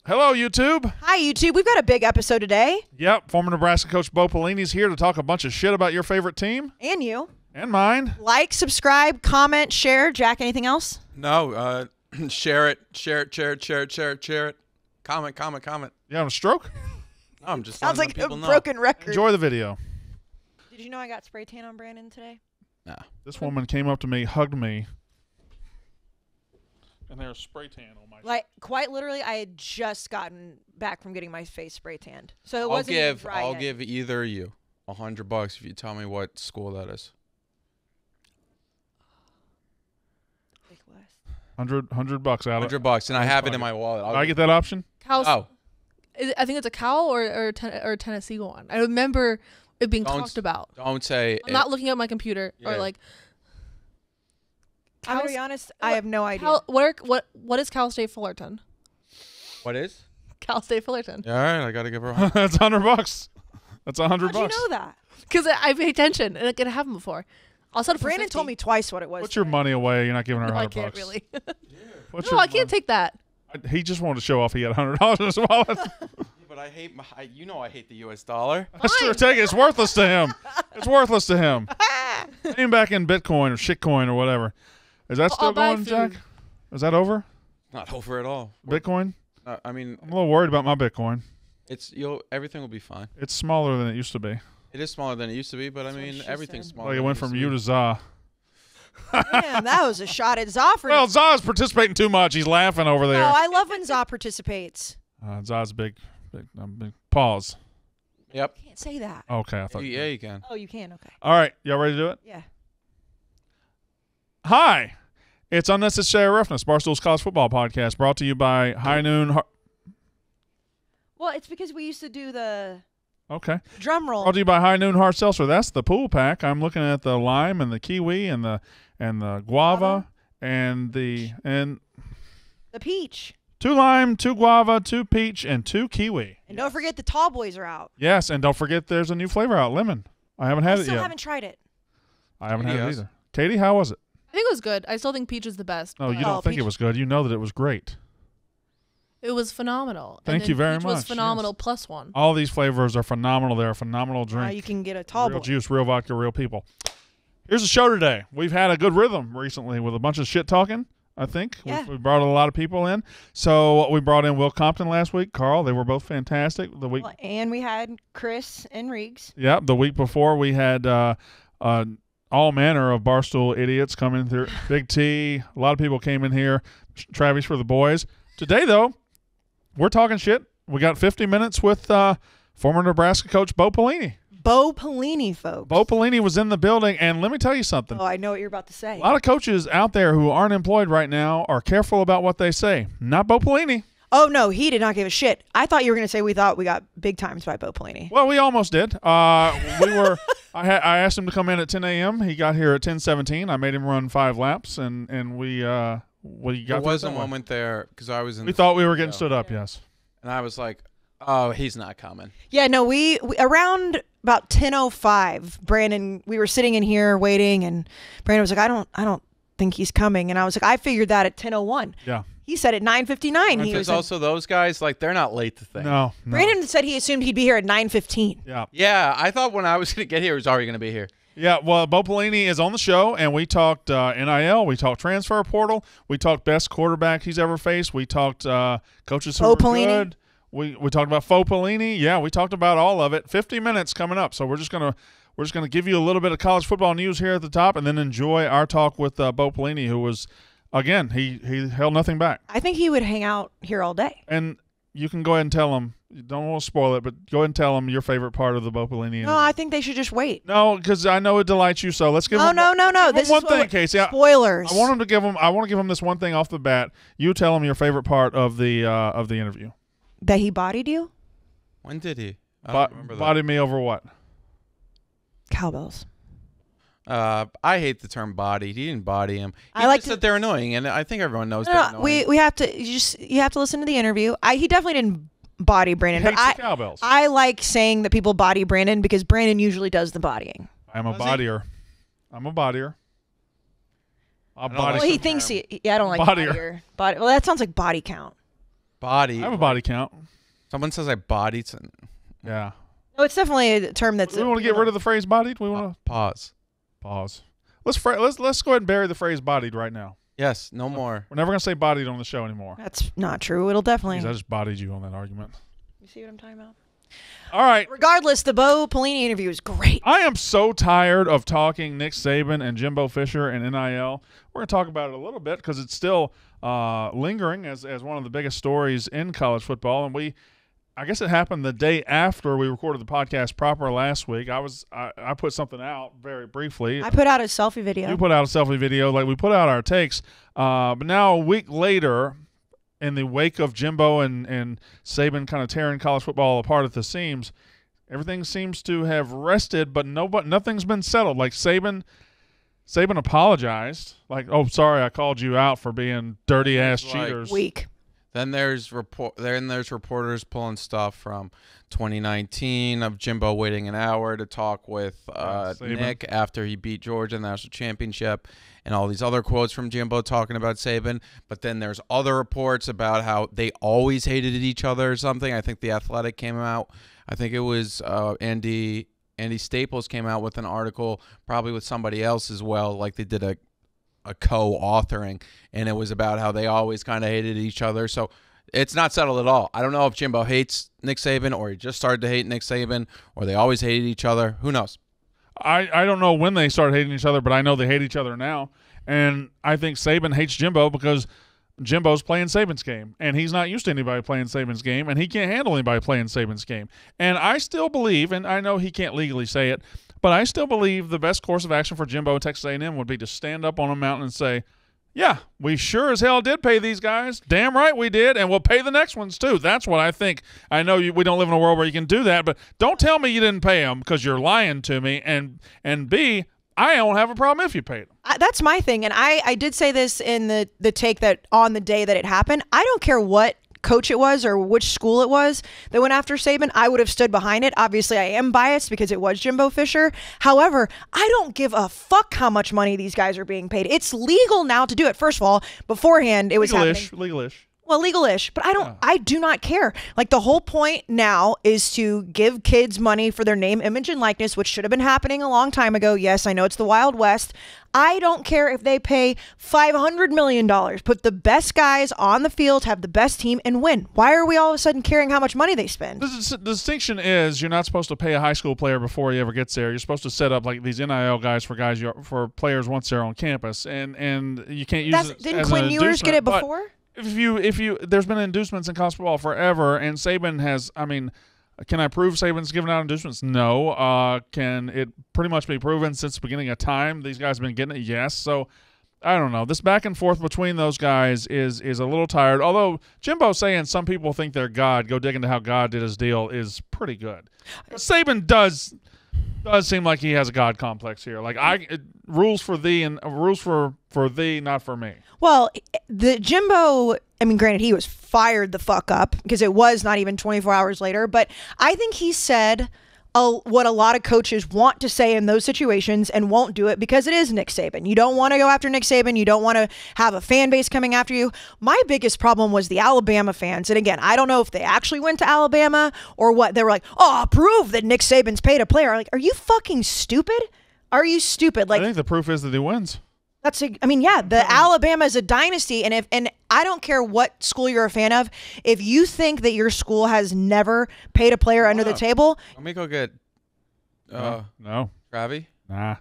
Hello, YouTube. Hi, YouTube. We've got a big episode today. Yep, former Nebraska coach Bo Pelini's here to talk a bunch of shit about your favorite team. And you. And mine. Like, subscribe, comment, share. Jack, anything else? No, share it. Comment. You having a stroke? No, I'm just Sounds letting like a people know. broken record. Enjoy the video. Did you know I got spray tan on Brandon today? No. This woman came up to me, hugged me, and there's spray tan on my Like, quite literally, I had just gotten back from getting my face spray tanned. So it wasn't even dry I'll yet. give either of you $100 if you tell me what school that is. Big West. $100 out of $100, and I have it in my wallet. Did I get that option? Cal, Oh, I think it's a Cal or Tennessee one. I remember it being talked about. don't say. I'm not looking at my computer or Yeah. like. I'm going to be honest, I have no idea. What is Cal State Fullerton? What is? Cal State Fullerton. Yeah, all right, I gotta give her. $100. That's $100. That's $100. How'd you know that? Because I pay attention and it could happen before. I'll set it for Brandon 50. told me twice what it was. Put your money away. You're not giving her $100. No, I can't really. Put No, your I can't take that. He just wanted to show off he had $100 in his wallet. But I hate I hate the U.S. dollar. That's true. Take it. It's worthless to him. It's worthless to him. Pay him back in Bitcoin or shitcoin or whatever. Is that still I'll buy going, food. Jack? Is that over? Not over at all. Bitcoin? I mean, I'm a little worried about my Bitcoin. everything will be fine. It's smaller than it used to be. It is smaller than it used to be, but I That's what mean, she everything's said. smaller. Like it than went it from used you to to Za. Damn, that was a shot at Zoffrey. Well, Za's participating too much. He's laughing over there. No, I love when Zoff participates. Za's big pause. be. Yep. Can't say that. Okay, I thought. Yeah, you can. Oh, you can? Okay. All right, y'all ready to do it? Yeah. Hi, it's Unnecessary Roughness, Barstool's college football podcast, brought to you by High Noon. Well, it's because we used to do the Okay. drum roll. Brought to you by High Noon Hard Seltzer. That's the pool pack. I'm looking at the lime and the kiwi and the guava and The peach. 2 lime, 2 guava, 2 peach, and 2 kiwi. And don't forget the tall boys are out. Yes, and don't forget there's a new flavor out, lemon. I haven't I had it still yet. haven't tried it. I haven't had it Yes. either. Katie, how was it? I think it was good. I still think peach is the best. No, but you don't think peach. it was good. You know that it was great. It was phenomenal. Thank and you then very peach much, was phenomenal yes. +1. All these flavors are phenomenal. They're a phenomenal Now drink. you can get a tall Real boy. juice, real vodka, real people. Here's the show today. We've had a good rhythm recently with a bunch of shit talking, I think. Yeah. We brought a lot of people in. So we brought in Will Compton last week, Carl. They were both fantastic. The week, Well, and we had Chris and Riggs. yeah, the week before we had all manner of Barstool idiots coming through. Big T, a lot of people came in here. Travis for the boys. Today, though, we're talking shit. We got 50 minutes with former Nebraska coach Bo Pelini. Bo Pelini, folks. Bo Pelini was in the building, and let me tell you something. Oh, I know what you're about to say. A lot of coaches out there who aren't employed right now are careful about what they say. Not Bo Pelini. Oh, no, he did not give a shit. I thought you were going to say we thought we got big times by Bo Pelini. Well, we almost did. We were. I asked him to come in at 10 a.m. He got here at 10:17. I made him run 5 laps, and we got. There was a moment there because I was in. We thought we were getting stood up. Yes. and I was like, "Oh, he's not coming." Yeah, no, we around about 10:05, Brandon, we were sitting in here waiting, and Brandon was like, I don't think he's coming. And I was like, I figured that at 10:01. Yeah. He said at 9:59. He Because was also those guys, like, they're not late to things. No. Brandon said he assumed he'd be here at 9:15. Yeah. Yeah, I thought when I was going to get here, he was already going to be here. Yeah, well, Bo Pelini is on the show, and we talked NIL, we talked transfer portal, we talked best quarterback he's ever faced, we talked coaches who Faux were Pelini. good. We talked about faux Pelini. Yeah, we talked about all of it. 50 minutes coming up, so we're just gonna give you a little bit of college football news here at the top, and then enjoy our talk with Bo Pelini, who was, again, he held nothing back. I think he would hang out here all day. And you can go ahead and tell him. You don't want to spoil it, but go ahead and tell him your favorite part of the Bo Pelini interview. No, I think they should just wait. No, because I know it delights you. So let's give him. No. give him This one is thing, Casey. Spoilers. I want to give him this one thing off the bat. You tell him your favorite part of the interview. that he bodied you. When did he? I don't remember that. Body me over what? Cowbells. I hate the term bodied. He didn't body him. He I like just said they're annoying, and I think everyone knows they're No, annoying. we have to you have to listen to the interview. He definitely didn't body Brandon, but Hates the cowbells. I like saying that people body Brandon because Brandon usually does the bodying. I'm a Was he? bodier. I'm a bodier. I'll don't body. like Well, he the thinks term. I don't like Bodyer. bodyer. Body. Well, that sounds like body count. Body. I have a body count. Someone says I bodied. Yeah. No, it's definitely a term that's. Do we want to get rid of the phrase bodied? We want to Pause. pause. Let's go ahead and bury the phrase bodied right now. Yes, no more. We're never going to say bodied on the show anymore. That's not true. It'll definitely. Because I just bodied you on that argument. You see what I'm talking about? All right. Regardless, the Bo Pelini interview is great. I am so tired of talking Nick Saban and Jimbo Fisher and NIL. We're going to talk about it a little bit because it's still lingering as one of the biggest stories in college football. And I guess it happened the day after we recorded the podcast proper last week. I put something out very briefly. I put out a selfie video. You put out a selfie video. Like we put out our takes. But now a week later, in the wake of Jimbo and Saban kind of tearing college football apart at the seams, everything seems to have rested, but nothing's been settled. Like Saban apologized. Like, oh, sorry, I called you out for being dirty-ass cheaters. Weak. Then there's reporters pulling stuff from 2019 of Jimbo waiting an hour to talk with Nick after he beat Georgia in the national championship, and all these other quotes from Jimbo talking about Saban. But then there's other reports about how they always hated each other or something. I think The Athletic came out. I think it was Andy Staples came out with an article, probably with somebody else as well, like they did a co-authoring, and it was about how they always kind of hated each other. So it's not settled at all. I don't know if Jimbo hates Nick Saban or he just started to hate Nick Saban or they always hated each other. Who knows? I don't know when they started hating each other, but I know they hate each other now. And I think Saban hates Jimbo because Jimbo's playing Saban's game, and he's not used to anybody playing Saban's game, and he can't handle anybody playing Saban's game. And I still believe, and I know he can't legally say it, but I still believe the best course of action for Jimbo and Texas A&M would be to stand up on a mountain and say, yeah, we sure as hell did pay these guys. Damn right we did, and we'll pay the next ones too. That's what I think. I know we don't live in a world where you can do that, but don't tell me you didn't pay them because you're lying to me. And B, I don't have a problem if you paid them. That's my thing, and I did say this in the take that on the day that it happened. I don't care what coach it was or which school it was that went after Saban. I would have stood behind it. Obviously, I am biased because it was Jimbo Fisher. However, I don't give a fuck how much money these guys are being paid. It's legal now to do it. First of all, beforehand, it was Legal-ish. Well, legal-ish, but I do not care. Like, the whole point now is to give kids money for their name, image, and likeness, which should have been happening a long time ago. Yes, I know it's the Wild West. I don't care if they pay $500 million. Put the best guys on the field, have the best team, and win. Why are we all of a sudden caring how much money they spend? The distinction is you're not supposed to pay a high school player before he ever gets there. You're supposed to set up like these NIL guys for players once they're on campus, and you can't use it Didn't as Quinn an Ewers get it inducement, before? If you there's been inducements in college football forever, and Saban has. I mean, can I prove Saban's given out inducements? No. Can it pretty much be proven since the beginning of time? These guys have been getting it. Yes. So I don't know. This back and forth between those guys is a little tired. Although Jimbo saying some people think they're God, go dig into how God did his deal is pretty good. Saban does seem like he has a God complex here. Like rules for thee and rules for thee, not for me. Well, the Jimbo, I mean, granted, he was fired the fuck up because it was not even 24 hours later, but I think he said what a lot of coaches want to say in those situations and won't do it because it is Nick Saban. You don't want to go after Nick Saban. You don't want to have a fan base coming after you. My biggest problem was the Alabama fans. And again, I don't know if they actually went to Alabama or what. They were like, oh, prove that Nick Saban's paid a player. Like, are you fucking stupid? Are you stupid? Like, I think the proof is that he wins. The Alabama is a dynasty, and I don't care what school you're a fan of. If you think that your school has never paid a player under the table, let me go get no, Travi. Nah.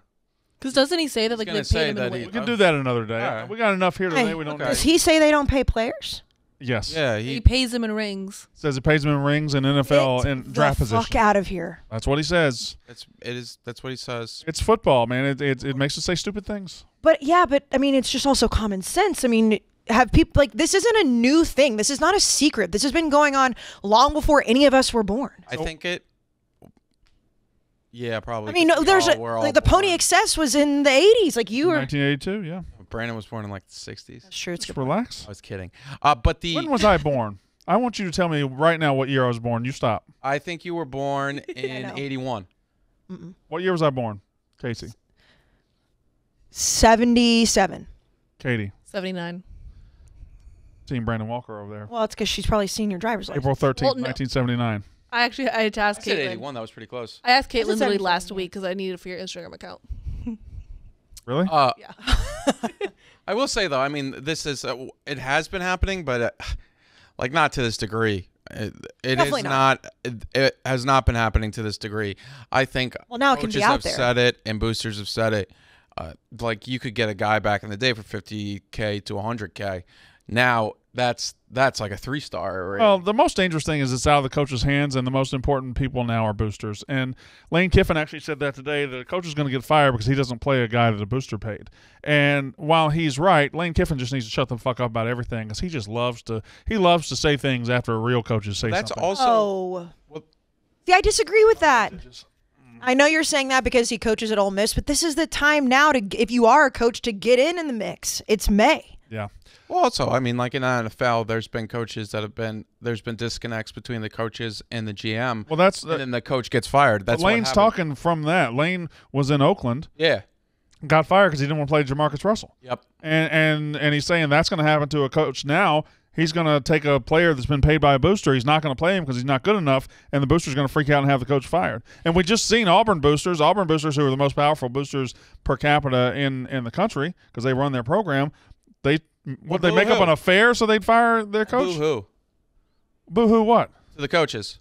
Because doesn't he say that like they paid him in a We win? can do that another day. Right. We got enough here today. We don't. Does he say they don't pay players? Yes. Yeah, He pays him in rings. Says it pays him in rings and NFL and draft position. Fuck out of here. That's what he says. That's what he says. It's football, man. It makes us say stupid things. But I mean, it's just also common sense. I mean, have people like this isn't a new thing. This is not a secret. This has been going on long before any of us were born. I think it. Yeah, probably. I mean, the Pony Excess was in the 80s. Like you were 1982, yeah. Brandon was born in like the 60s. Sure, it's Just good. relax. I was kidding. But When was I born? I want you to tell me right now what year I was born. You stop. I think you were born in 81. What year was I born? Casey. 77. Katie. 79. seeing Brandon Walker over there. Well, it's because she's probably seen your driver's license. April 13th, 1979. I had to ask I said Caitlin. 81. That was pretty close. I asked Caitlin literally 77, last week because I needed it for your Instagram account. Really? Yeah. I will say, though, I mean, this is it has been happening, but like not to this degree. It Definitely is not. It has not been happening to this degree. I think now it can coaches be out have there. said it and boosters have said it. Like you could get a guy back in the day for $50K to $100K. Now that's like a 3-star. Well, the most dangerous thing is it's out of the coach's hands, and the most important people now are boosters. And Lane Kiffin actually said that today. The coach is going to get fired because he doesn't play a guy that a booster paid. And while he's right, Lane Kiffin just needs to shut the fuck up about everything because he just loves to say things after real coaches say that's something. also. See, I disagree with that. I know you're saying that because he coaches at Ole Miss, but this is the time now to, if you are a coach, to get in the mix. It's May. Yeah. Well, also, I mean, like in the NFL, there's been coaches that have been there's been disconnects between the coaches and the GM. Well, that's and then the coach gets fired. That's Lane's what talking from that. Lane was in Oakland, Yeah. got fired because he didn't want to play Jamarcus Russell. Yep. And he's saying that's going to happen to a coach now. He's going to take a player that's been paid by a booster. He's not going to play him because he's not good enough, and the booster's going to freak out and have the coach fired. And we just seen Auburn boosters who are the most powerful boosters per capita in the country because they run their program. They make up an affair so they'd fire their coach? Boo-hoo. Boo-hoo what? To the coaches.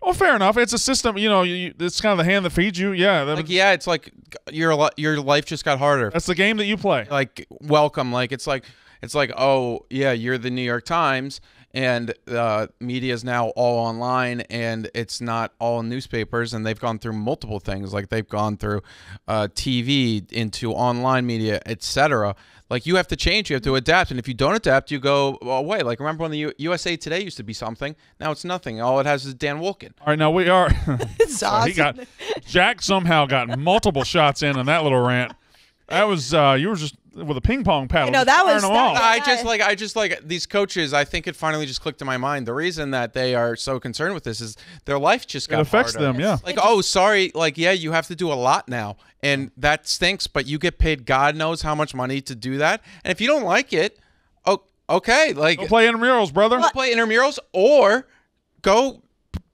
Well, fair enough. It's a system. You know, it's kind of the hand that feeds you. Yeah. It's like your life just got harder. That's the game that you play. Like, welcome. Like, it's like, oh, yeah, you're the New York Times, and media is now all online, and it's not all newspapers, and they've gone through multiple things. Like, they've gone through TV into online media, etc. Like, you have to change. You have to adapt. And if you don't adapt, you go away. Like, remember when the USA Today used to be something? Now it's nothing. All it has is Dan Wolken. All right, now we are. It's awesome. Jack somehow got multiple shots in on that little rant. That was you were just with a ping pong paddle. No, that was. I just like these coaches. I think it finally just clicked in my mind. The reason that they are so concerned with this is their life just got It affects harder. them, yeah. Like, oh, sorry. Like, yeah, you have to do a lot now, and that stinks. But you get paid God knows how much money to do that. And if you don't like it, oh, okay, like Go play intramurals, brother. go play intramurals or go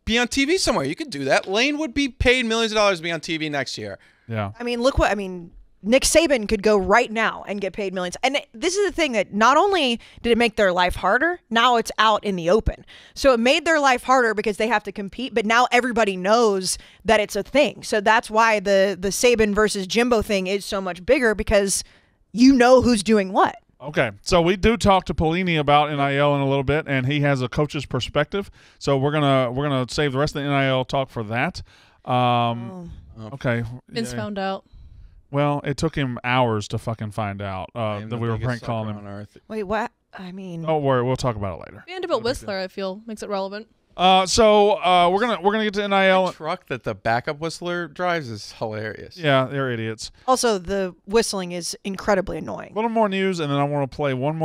be on TV somewhere. You could do that. Lane would be paid millions of dollars to be on TV next year. Yeah. Nick Saban could go right now and get paid millions. And this is the thing that not only did it make their life harder, now it's out in the open. So it made their life harder because they have to compete, but now everybody knows that it's a thing. So that's why the Saban versus Jimbo thing is so much bigger because you know who's doing what. Okay, so we do talk to Pelini about NIL in a little bit, and he has a coach's perspective. So we're gonna save the rest of the NIL talk for that. Okay. Vince found out. Well, it took him hours to fucking find out that we were prank calling him. on earth. Wait, what? I mean, Don't worry, we'll talk about it later. Vanderbilt Whistler, I feel, makes it relevant. So we're gonna get to NIL. The truck that the backup whistler drives is hilarious. Yeah, they're idiots. also the whistling is incredibly A annoying. little more news, and then I want to play one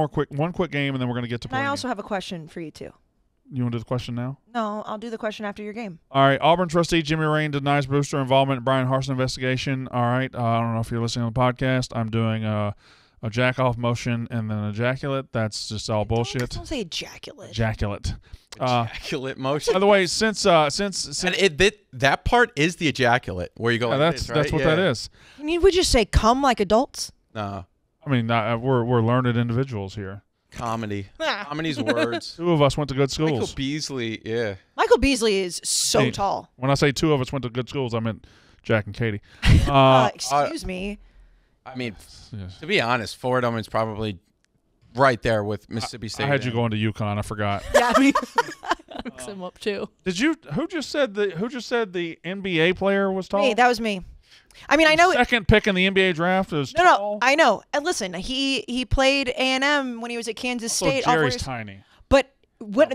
quick game, and then we're gonna get to. And I Pelini. also have a question for you too. You want to do the question now? No, I'll do the question after your game. All right. Auburn trustee Jimmy Rain denies booster involvement in Brian Harsin investigation. All right. I don't know if you're listening to the podcast. I'm doing a jack off motion and then ejaculate. That's just all bullshit. Don't say ejaculate. Ejaculate. Ejaculate motion. By the way, since And that part is the ejaculate where you go. yeah, like that's this, right? what that is. We just say come like adults. No, I mean, we're learned individuals here. comedy. Comedy's words. Two of us went to good Michael schools. Beasley. Yeah. Michael Beasley is so Hey, tall. When I say two of us went to good schools, I meant Jack and Katie. Excuse me. I mean, Yes. to be honest, Fordham is probably right there with Mississippi State. I had you going to UConn. I forgot. Yeah, I mean, Looks him up too. Did you? Who just said the NBA player was tall? hey, that was me. I mean, I know. Second pick in the NBA draft is No, tall. I know. And listen, he played A&M when he was at Kansas Also, State. Jerry's tiny. But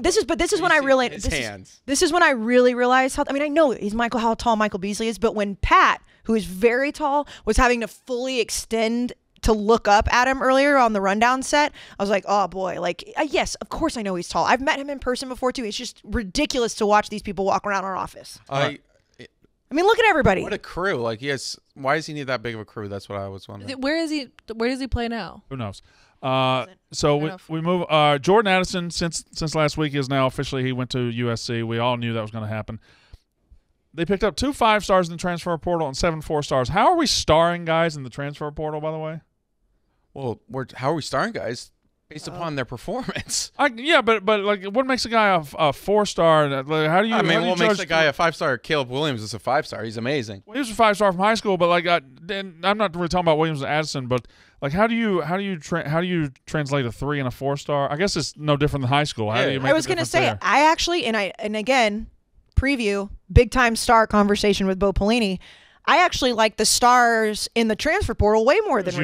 this is when I realized His hands. This is when I really realized how. I mean, I know how tall Michael Beasley is, but when Pat, who is very tall, was having to fully extend to look up at him earlier on the rundown set, I was like, oh boy, like yes, of course I know he's tall. I've met him in person before too. It's just ridiculous to watch these people walk around our office. I mean, look at everybody. What a crew! Like, why does he need that big of a crew? That's what I was wondering. Where does he play now? Who knows? So we move. Jordan Addison, since last week, is now officially he went to USC. We all knew that was going to happen. They picked up 2 5-stars in the transfer portal and 7 4-stars. How are we starring guys in the transfer portal, by the way? Well, how are we starting guys? Based upon their performance. Yeah, but like, what makes a guy a 4-star? Like, how do you? I mean, what makes judge a guy a 5-star? Caleb Williams is a 5-star. He's amazing. Well, he was a 5-star from high school, but like, I'm not really talking about Williams and Addison, but like, how do you translate a 3 and a 4-star? I guess it's no different than high school. How do you make I was going to say, there? I actually, and again, preview big time star conversation with Bo Pelini. I actually like the stars in the transfer portal way more than because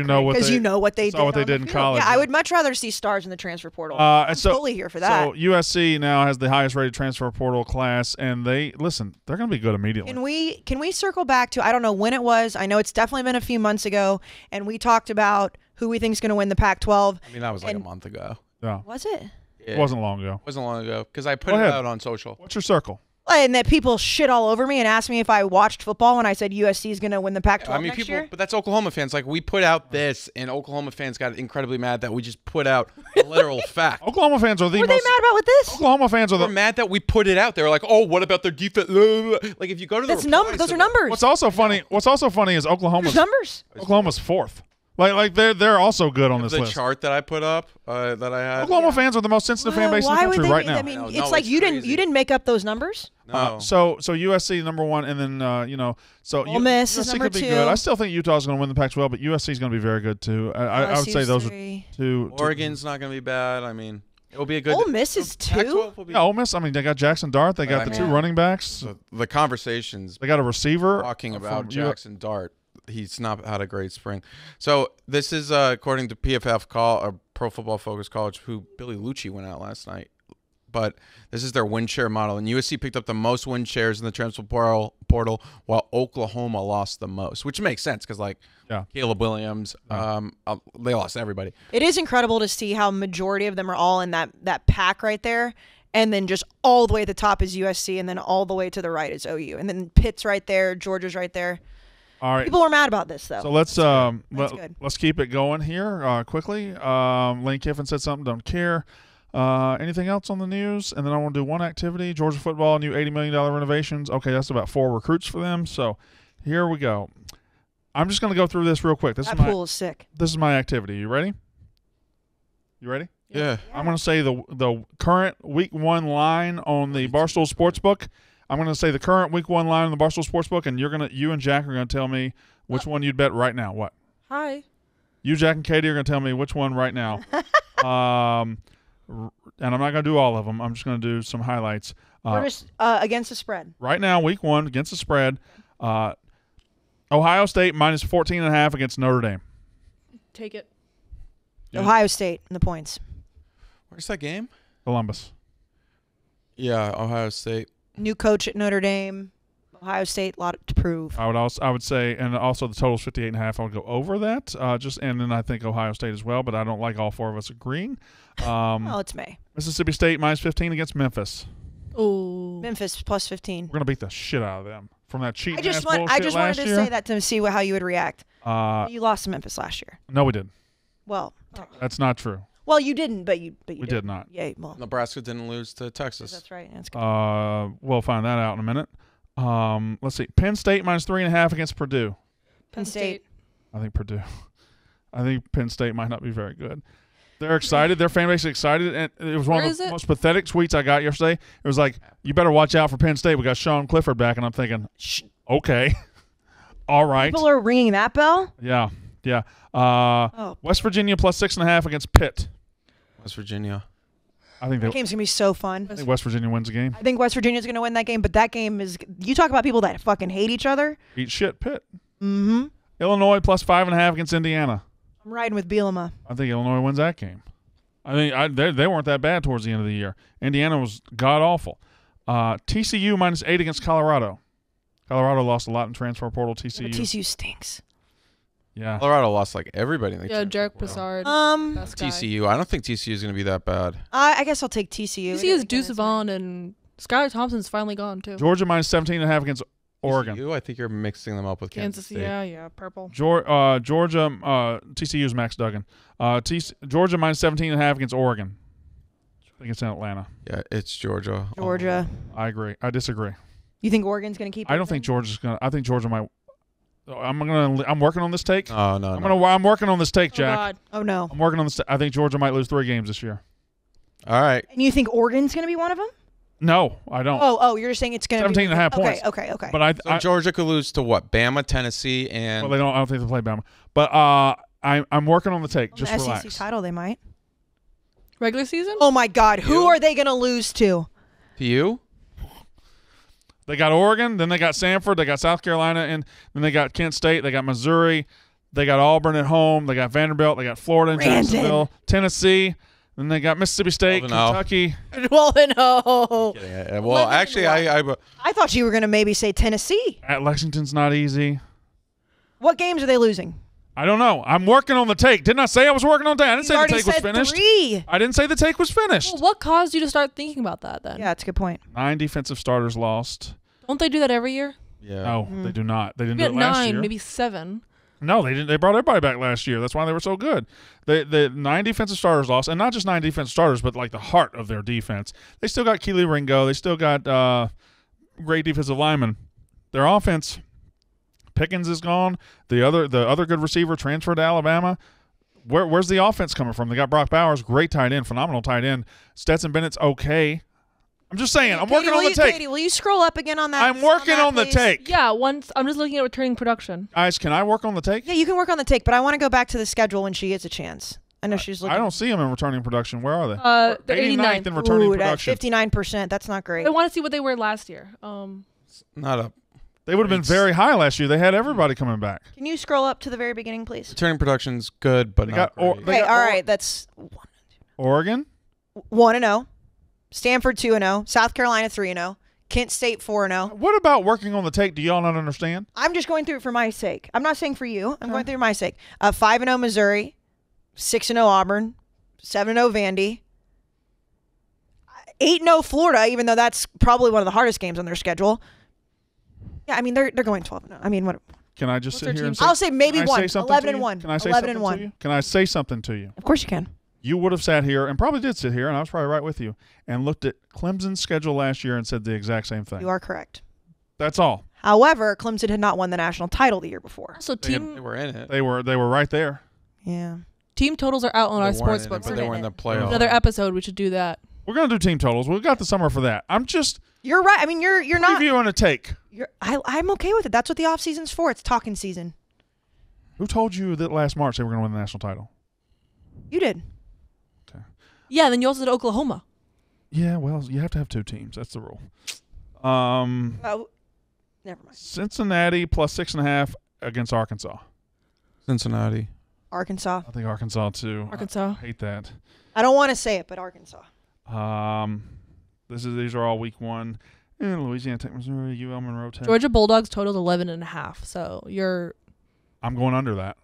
you know what they did in college. Yeah, I would much rather see stars in the transfer portal. I'm totally here for that. So USC now has the highest rated transfer portal class, and they're going to be good immediately. Can we circle back to, I don't know when it was. I know it's definitely been a few months ago, and we talked about who we think is going to win the Pac-12. I mean, that was like a month ago. Yeah. Was it? Yeah. It wasn't long ago. Because I put it out on social. What's your circle? And that people shit all over me and asked me if I watched football when I said USC is going to win the Pac-12 next year. But that's Oklahoma fans. Like, we put out this, and Oklahoma fans got incredibly mad that we just put out a literal fact. Oklahoma fans are the What are they mad about with this? Oklahoma fans are mad that we put it out. They were like, "Oh, what about their defense?" Like, if you go to those are numbers. What's also funny is Oklahoma's numbers. Oklahoma's 4th. Like they're also good on this list. The chart that I put up that I had. Oklahoma fans are the most sensitive fan base in the country right now. I mean, it's like you didn't make up those numbers. No. So USC number 1, and then Ole Miss is number 2. Good. I still think Utah's going to win the Pac-12, but USC is going to be very good too. I would say those are 2. Oregon's not going to be bad. I mean, it will be a good. Ole Miss is 2. Yeah, Ole Miss. I mean, they got Jackson Dart. They got the 2 running backs. So the conversations. They got a receiver talking about Jackson Dart. He's not had a great spring. So this is according to PFF Pro Football Focus College, who Billy Lucci went out last night. But this is their win share model, and USC picked up the most win shares in the transfer portal, while Oklahoma lost the most, which makes sense because Caleb Williams, they lost everybody. It is incredible to see how majority of them are all in that pack right there. And then just all the way at the top is USC, and then all the way to the right is OU, and then Pitt's right there, Georgia's right there. All right. People were mad about this, though. So let's keep it going here quickly. Lane Kiffin said something. Don't care. Anything else on the news? And then I want to do one activity. Georgia football, new $80 million renovations. Okay, that's about 4 recruits for them. So here we go. I'm just going to go through this real quick. That pool is sick. This is my activity. You ready? You ready? Yeah. I'm going to say the current week 1 line on the Barstool Sportsbook. I'm going to say the current week 1 line on the Barstool Sportsbook, and you and Jack are going to tell me which one you'd bet right now. What? Hi. You, Jack, and Katie are going to tell me which one right now. And I'm not going to do all of them. I'm just going to do some highlights. We're just against the spread. Right now, week 1 against the spread. Ohio State minus 14.5 against Notre Dame. Take it. Yeah. Ohio State in the points. Where's that game? Columbus. Yeah, Ohio State. New coach at Notre Dame. Ohio State, a lot to prove. I would say, and also the total's 58.5. I would go over that. And then I think Ohio State as well, but I don't like all 4 of us agreeing. Well, it's May. Mississippi State minus 15 against Memphis. Oh, Memphis plus 15. We're gonna beat the shit out of them from that cheating. I just wanted to say that to see how you would react. You lost to Memphis last year. No, we didn't. Well, that's not true. Well, you didn't, but you did not. Yeah, well, Nebraska didn't lose to Texas. That's right. That's good. We'll find that out in a minute. Let's see. Penn State minus 3.5 against Purdue. Penn State. I think Purdue. I think Penn State might not be very good. They're excited. Their fan base is excited. And it was one of the most pathetic tweets I got yesterday. It was like, you better watch out for Penn State. We got Sean Clifford back. And I'm thinking, okay. All right. People are ringing that bell? Yeah. West Virginia plus 6.5 against Pitt. West Virginia. I think that game's going to be so fun. I think West Virginia wins the game. I think West Virginia's going to win that game, but that game is – you talk about people that fucking hate each other. Eat shit, Pitt. Mm-hmm. Illinois plus 5.5 against Indiana. I'm riding with Bielema. I think Illinois wins that game. I think they weren't that bad towards the end of the year. Indiana was god-awful. TCU minus 8 against Colorado. Colorado lost a lot in transfer portal. TCU. Yeah, but TCU stinks. Yeah. Colorado lost like everybody in the Jarek Brassard. TCU. I don't think TCU is going to be that bad. I guess I'll take TCU. TCU's Deuce Vaughn and Skylar Thompson's finally gone too. Georgia minus 17.5 against Oregon. TCU? I think you're mixing them up with Kansas State. Yeah, purple. Georgia, TCU's Max Duggan. Georgia minus 17.5 against Oregon. I think it's in Atlanta. Yeah, it's Georgia. Georgia. I agree. I disagree. You think Oregon's going to keep? I don't think Georgia's going to. I think Georgia might. I'm working on this take. No. I'm working on this take, Jack. God. Oh no. I'm working on this. I think Georgia might lose 3 games this year. All right. And you think Oregon's going to be one of them? No, I don't. Oh, you're just saying it's going to be 17.5 points. Okay. But Georgia could lose to what? Bama, Tennessee, and well, they don't. I don't think they play Bama. But I'm working on the take. Just the relax. SEC title, they might. Regular season? Oh my God, who You? are they going to lose to? to you. They got Oregon, then they got Samford, they got South Carolina, and then they got Kent State, they got Missouri, they got Auburn at home, they got Vanderbilt, they got Florida and Brandon. Jacksonville, Tennessee, then they got Mississippi State, Kentucky. Well, no. Yeah, well, actually, I I thought you were going to maybe say Tennessee. At Lexington's not easy. What games are they losing? I don't know. I'm working on the take. Didn't I say I was working on the take? I didn't You say the already take was said finished. 3. I didn't say the take was finished. Well, what caused you to start thinking about that then? Yeah, that's a good point. 9 defensive starters lost. Don't they do that every year? yeah. No, they do not. They didn't Maybe do it at last 9, year. maybe 7. No, they didn't. They brought everybody back last year. That's why they were so good. The 9 defensive starters lost, and not just 9 defensive starters, but like the heart of their defense. They still got Keely Ringo. They still got great defensive linemen. Their offense, Pickens is gone. The other good receiver transferred to Alabama. Where's the offense coming from? They got Brock Bowers, great tight end, phenomenal tight end. Stetson Bennett's okay. I'm just saying. I'm working on the take. Katie, will you scroll up again on that? I'm working on the please? take. Yeah, once I'm just looking at returning production. Guys, can I work on the take? Yeah, you can work on the take, but I want to go back to the schedule when she gets a chance. I know she's looking. I don't see them in returning production. Where are they? They're 89th in returning production. 59%. That's not great. I want to see what they were last year. Not a They would have been very high last year. They had everybody coming back. Can you scroll up to the very beginning, please? returning production's good, but They not got- or- great. they Okay, got all right. That's Oregon? 1-0. Stanford 2-0. South Carolina 3-0. Kent State 4-0. What about working on the take? Do y'all not understand? I'm just going through it for my sake. I'm not saying for you. I'm going through it for my sake. 5-0 Missouri, 6-0 Auburn, 7-0 Vandy, 8-0 Florida, even though that's probably one of the hardest games on their schedule. Yeah, I mean they're going 12-0. I mean, what? Can I just What's sit their here and teams? say? I'll say maybe Can I one. say something to 11-1. you? Can I say 11-1. something to you? Can I say something to you? Of course you can. You would have sat here and probably did sit here, and I was probably right with you, and looked at Clemson's schedule last year and said the exact same thing. You are correct. That's all. However, Clemson had not won the national title the year before. Also, They team were in it. They were right there. Yeah. team totals are out on our They weren't sports in it, books. but they were in the playoffs. Another episode, we should do that. We're gonna do team totals. We've got the summer for that. I'm just You're right. I mean, you're not. previewing a take. I'm okay with it. That's what the off season's for. It's talking season. Who told you that last March they were gonna win the national title? You did. Yeah, and then you also did Oklahoma. Yeah, well, you have to have 2 teams. That's the rule. Oh, never mind. Cincinnati plus 6.5 against Arkansas. Cincinnati. Arkansas. I think Arkansas too. Arkansas. I hate that. I don't want to say it, but Arkansas. These are all week 1. And Louisiana Tech, Missouri, UL Monroe Tech. Georgia Bulldogs totaled 11.5. So you're I'm going under that.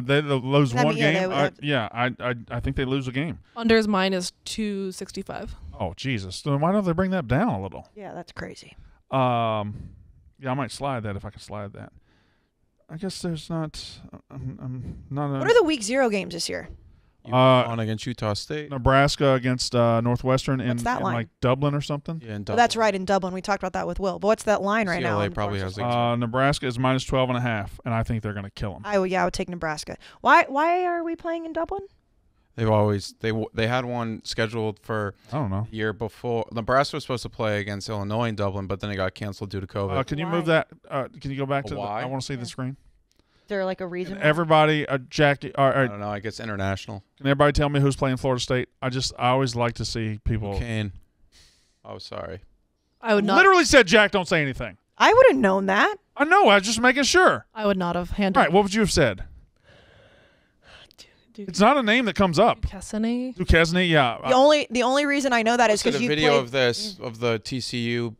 They lose I one mean, yeah, game. they would have I think they lose a game. unders minus 265. Oh Jesus! Then why don't they bring that down a little? Yeah, that's crazy. Yeah, I might slide that if I can slide that. I guess there's not. I'm not. What are the week 0 games this year? On against Utah State. Nebraska against Northwestern in, What's that in line? like Dublin or something. Yeah, in Oh, Dublin. that's right, in Dublin. We talked about that with Will. But what's that line right now? UCLA in probably Parsons? has Nebraska is minus 12.5, and I think they're going to kill them. I would take Nebraska. Why are we playing in Dublin? They've always they had one scheduled for I don't know. the year before. Nebraska was supposed to play against Illinois in Dublin, but then it got canceled due to COVID. Can you Why? move that? Can you go back to? Why? I want to see the screen. Is there like a reason? Can everybody, Jackie, I don't know. I guess international. can everybody tell me who's playing Florida State? I always like to see people. Kane. Oh, sorry. I would not. Literally said, Jack, don't say anything. I would have known that. I know. I was just making sure. I would not have All handled. right. What would you have said? It's not a name that comes up. Duquesne. Duquesne, yeah. The only reason I know that is I because posted you a video played, of this of the TCU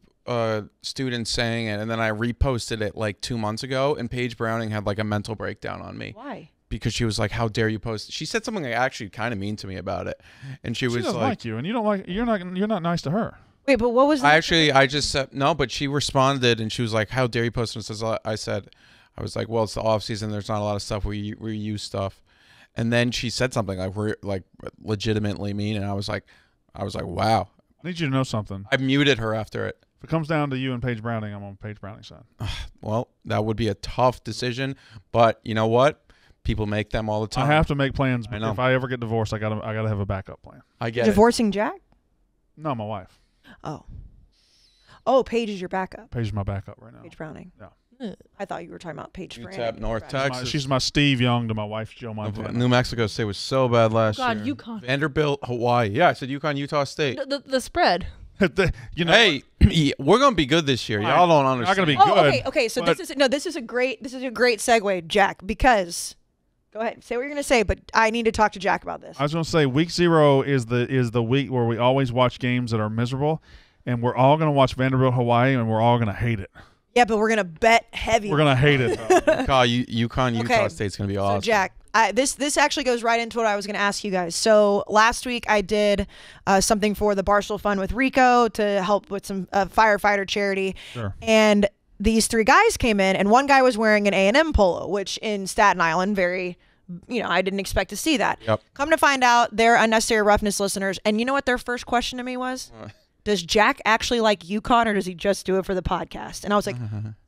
student saying it, and then I reposted it like 2 months ago, and Paige Browning had like a mental breakdown on me Why? because she was like, "How dare you post?" She said something like actually kind of mean to me about it, and she was She doesn't like, like you, and you don't like. You're not nice to her. Wait, but what was I just said no, but she responded and she was like, "How dare you post this?" I was like, "Well, it's the off season. There's not a lot of stuff we use stuff." And then she said something like, "We're like legitimately mean," and I was like, "Wow." I need you to know something. I muted her after it. If it comes down to you and Paige Browning, I'm on Paige Browning's side. Well, that would be a tough decision, but you know what? People make them all the time. I have to make plans. I know. If I ever get divorced, I gotta have a backup plan. I get divorcing Jack? No, my wife. Oh, Paige is your backup. Paige is my backup right now. Paige Browning. Yeah. I thought you were talking about Paige UTEP, Browning. North Texas. She's my Steve Young to my wife, Joe Montana. New Mexico State was so bad last year. God, UConn. Vanderbilt, Hawaii. Yeah, I said UConn, Utah State. The spread. You know, Hey, we're gonna be good this year. Y'all don't understand. Not gonna be Oh, good. okay. So but- this is a great segue, Jack, because go ahead, say what you're gonna say, but I need to talk to Jack about this. I was going to say week 0 is the week where we always watch games that are miserable, and we're all going to watch Vanderbilt, Hawaii, and we're all going to hate it. Yeah, but we're gonna bet heavy. We're going to hate it. UConn, Utah Okay. State's gonna be awesome. So Jack, this actually goes right into what I was going to ask you guys. So last week I did something for the Barstool Fund with Rico to help with some firefighter charity, Sure. and these 3 guys came in, and one guy was wearing an A&M polo, which in Staten Island, I didn't expect to see that. Yep. Come to find out, they're unnecessary roughness listeners, and you know what their first question to me was? Does Jack actually like UConn, or does he just do it for the podcast? And I was like,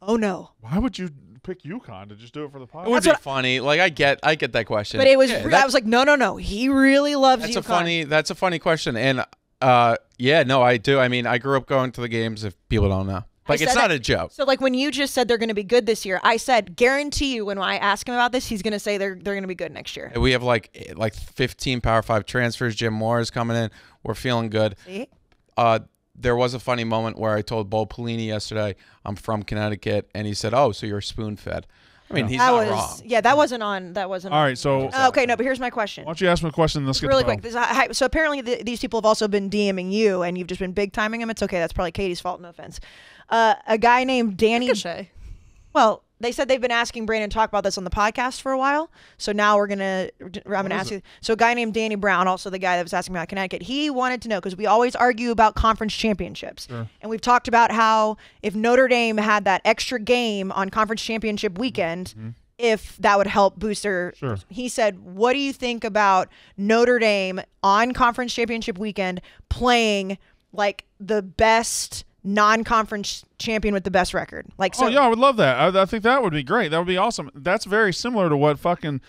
oh no. Why would you pick UConn to just do it for the podcast? It would be funny. Like I get that question. But it was, I was like, no. He really loves UConn. That's a funny question. And yeah, no, I do. I mean, I grew up going to the games. If people don't know, like it's not a joke. So like when you just said they're going to be good this year, I said guarantee you when I ask him about this, he's going to say they're going to be good next year. We have like 15 Power 5 transfers. Jim Moore is coming in. We're feeling good. See? There was a funny moment where I told Bo Pelini yesterday, I'm from Connecticut, and he said, "Oh, so you're spoon-fed." I mean, he's not wrong. Yeah, that wasn't on. All right, so okay, no, but here's my question. Why don't you ask me a question? Let's get really to quick. So apparently these people have also been DMing you, and you've just been big timing them. It's okay. That's probably Katie's fault. No offense. A guy named Danny. Ricochet. Well, they said they've been asking Brandon to talk about this on the podcast for a while. So now I'm gonna ask you. So a guy named Danny Brown, also the guy that was asking about Connecticut, he wanted to know, because we always argue about conference championships. Sure. And we've talked about how if Notre Dame had that extra game on conference championship weekend, if that would help boost their. Sure. He said, what do you think about Notre Dame on conference championship weekend playing like the best non-conference champion with the best record? Like, so, oh yeah, I would love that. I think that would be great. That would be awesome. That's very similar to what fucking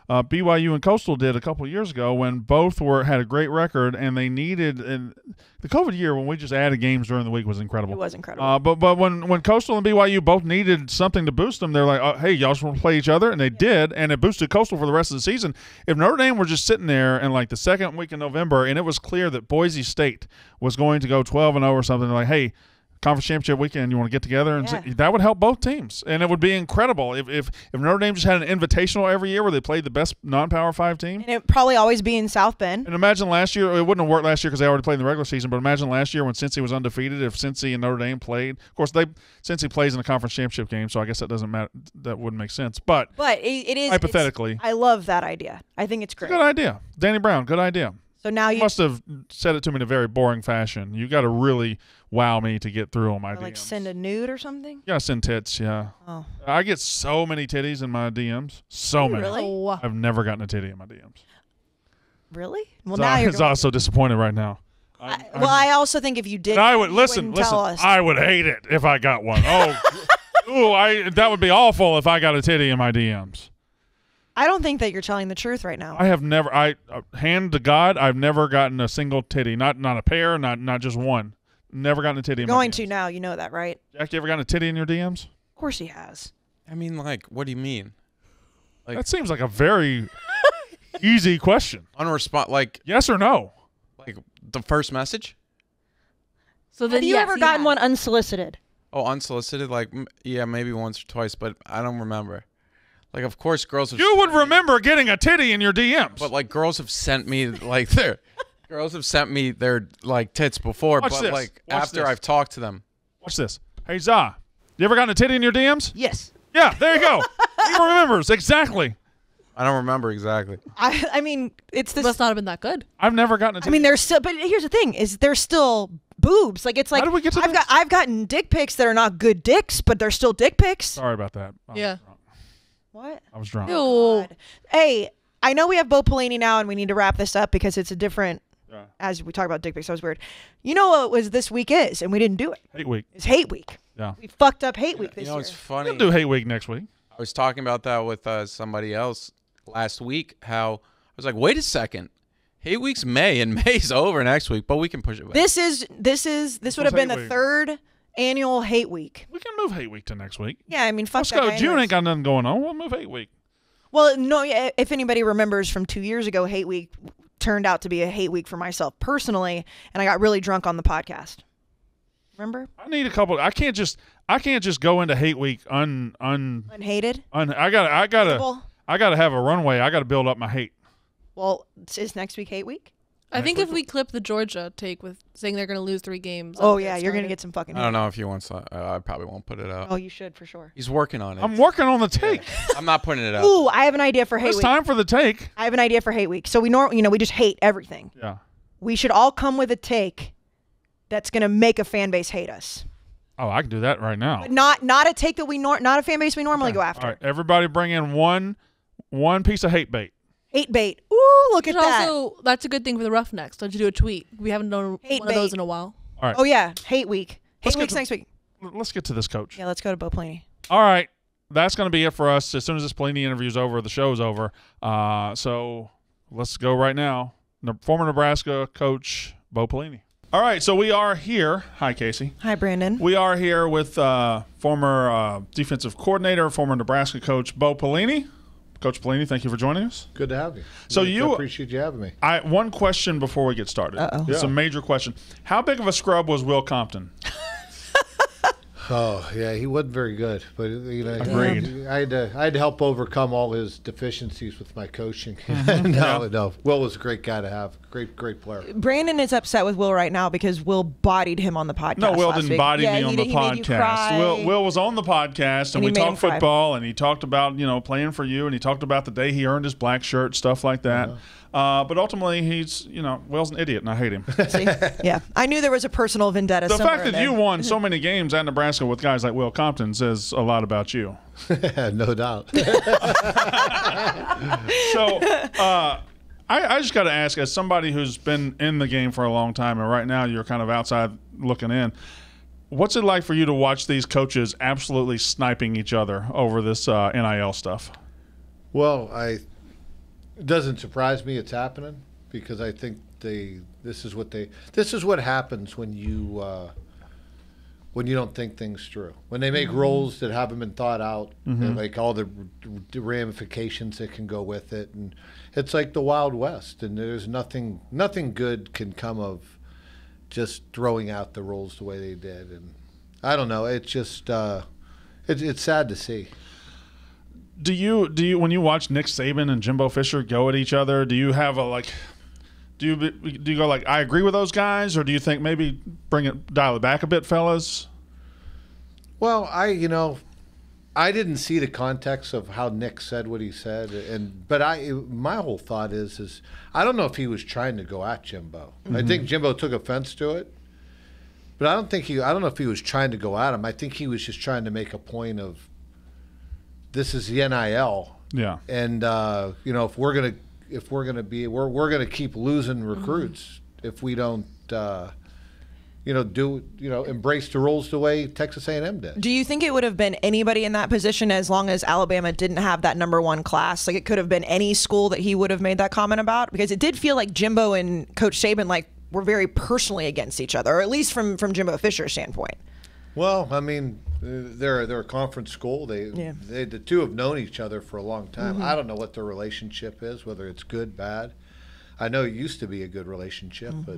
BYU and Coastal did a couple of years ago when both had a great record, and they needed. And the COVID year when we just added games during the week was incredible. It was incredible. But when Coastal and BYU both needed something to boost them, they're like, oh, hey, y'all just want to play each other, and they did, and it boosted Coastal for the rest of the season. If Notre Dame were just sitting there in like the second week in November, and it was clear that Boise State was going to go 12-0 or something, like, hey, conference championship weekend, you want to get together, and that would help both teams, and it would be incredible if Notre Dame just had an invitational every year where they played the best non-Power 5 team. And it'd probably always be in South Bend. And imagine last year, it wouldn't have worked last year because they already played in the regular season, but imagine last year when Cincy was undefeated, if Cincy and Notre Dame played. Of course, Cincy plays in a conference championship game, so I guess that doesn't matter. That wouldn't make sense. But it is hypothetically. I love that idea. I think it's great. Good idea. Danny Brown, good idea. So now You must have said it to me in a very boring fashion. You got to really wow me to get through on my DMs. like send a nude or something. You got to send tits, yeah. Oh, I get so many titties in my DMs. So many. really? Oh. I've never gotten a titty in my DMs. Really? Well, now you're. Zah's so disappointed right now. I also think if you did, I would you listen. wouldn't tell us. I would hate it if I got one. Oh, that would be awful if I got a titty in my DMs. I don't think that you're telling the truth right now. I have never. Hand to God, I've never gotten a single titty. Not a pair. Not just one. Never gotten a titty. You're in my going DMs. to now. You know that, right? Jack, you ever gotten a titty in your DMs? Of course he has. I mean, like, what do you mean? Like, That seems like a very easy question. like Yes or no? like the first message? So then Have you yes, ever he gotten has. one unsolicited? Oh, unsolicited? Like, yeah, maybe once or twice, but I don't remember. Like, of course, girls have. You would remember getting a titty in your DMs. But like, girls have sent me like their like tits before. Watch but this. like Watch after this. I've talked to them. Watch this. Hey, Zah, you ever gotten a titty in your DMs? Yes. Yeah, there you go. He remembers exactly. I don't remember exactly. I mean, it's this. Must not have been that good. I've never gotten a titty. I mean, there's still. But here's the thing: is they're still boobs. Like it's like How did we get to this? I've gotten dick pics that are not good dicks, but they're still dick pics. Sorry about that. Yeah. What? I was drunk. Ew. God. Hey, I know we have Bo Pelini now, and we need to wrap this up because it's a different. Yeah. As we talk about dick pics, that was weird. You know what was this week is, and we didn't do it. Hate week. It's hate week. Yeah. We fucked up hate week this You know, year. it's funny. We'll do hate week next week. I was talking about that with somebody else last week. How I was like, wait a second, hate week's May, and May's over next week, but we can push it back. This would have been hate the week. third annual hate week. We can move hate week to next week. Yeah, I mean, fuck Let's that go. guy June anyways. ain't got nothing going on. We'll move hate week. Well, no, if anybody remembers from 2 years ago, hate week turned out to be a hate week for myself personally, and I got really drunk on the podcast. Remember? I need a couple. I can't just go into hate week Unhated? I gotta have a runway. I gotta build up my hate. Well, is next week hate week? I think if we clip the Georgia take with saying they're going to lose 3 games. Oh, yeah, you're going to get some fucking hate. I don't know if he wants to. I probably won't put it out. Oh, you should for sure. He's working on it. I'm working on the take. I'm not putting it out. Ooh, I have an idea for hate It's week. time for the take. I have an idea for hate week. So we we just hate everything. Yeah. We should all come with a take that's going to make a fan base hate us. Oh, I can do that right now. But not a take that not a fan base we normally go after. All right, everybody, bring in one piece of hate bait. Hate bait. Ooh, look at And that. also, that's a good thing for the Roughnecks. Don't you do a tweet? We haven't done Hate one of those bait. in a while. All right. Oh yeah, hate week. Let's Hate get week's to- next week. Let's get to this, Coach. Yeah, let's go to Bo Pelini. All right. That's going to be it for us. As soon as this Pelini interview's over, the show's over. So let's go right now. Former Nebraska coach Bo Pelini. All right. So we are here. Hi, Casey. Hi, Brandon. We are here with former defensive coordinator, former Nebraska coach Bo Pelini. Coach Pelini, thank you for joining us. Good to have you. So I appreciate you having me. One question before we get started. Uh-oh. It's a major question. How big of a scrub was Will Compton? Oh yeah, he wasn't very good, but Agreed. I had to help overcome all his deficiencies with my coaching. No, Will was a great guy to have. Great player. Brandon is upset with Will right now because Will bodied him on the podcast. No, Will last didn't week. body Yeah, me on the he made you podcast. cry. Will was on the podcast, and And he we made him talked cry. football, and he talked about playing for you, and he talked about the day he earned his black shirt, stuff like that. But ultimately, he's Will's an idiot, and I hate him. See? Yeah, I knew there was a personal vendetta. The somewhere fact in that you there. won so many games at Nebraska with guys like Will Compton says a lot about you. No doubt. So I just got to ask, as somebody who's been in the game for a long time, and right now you're kind of outside looking in, what's it like for you to watch these coaches absolutely sniping each other over this NIL stuff? Well, it doesn't surprise me it's happening because I think this is what happens when you don't think things through. When they make rules that haven't been thought out, and like all the ramifications that can go with it, and it's like the Wild West, and there's nothing good can come of just throwing out the rules the way they did. And I don't know, it's just it's sad to see. Do you when you watch Nick Saban and Jimbo Fisher go at each other, do you have do you go like, I agree with those guys, or do you think maybe dial it back a bit, fellas? Well, I didn't see the context of how Nick said what he said, but my whole thought is I don't know if he was trying to go at Jimbo. I think Jimbo took offense to it, but I don't know if he was trying to go at him. I think he was just trying to make a point of this is the NIL, Yeah. and if we're gonna keep losing recruits if we don't embrace the rules the way Texas A&M did. Do you think it would have been anybody in that position as long as Alabama didn't have that #1 class? Like it could have been any school that he would have made that comment about? Because it did feel like Jimbo and Coach Saban were very personally against each other, or at least from Jimbo Fisher's standpoint. Well, I mean, they're a conference school. The two have known each other for a long time. I don't know what their relationship is, whether it's good, bad. I know it used to be a good relationship, but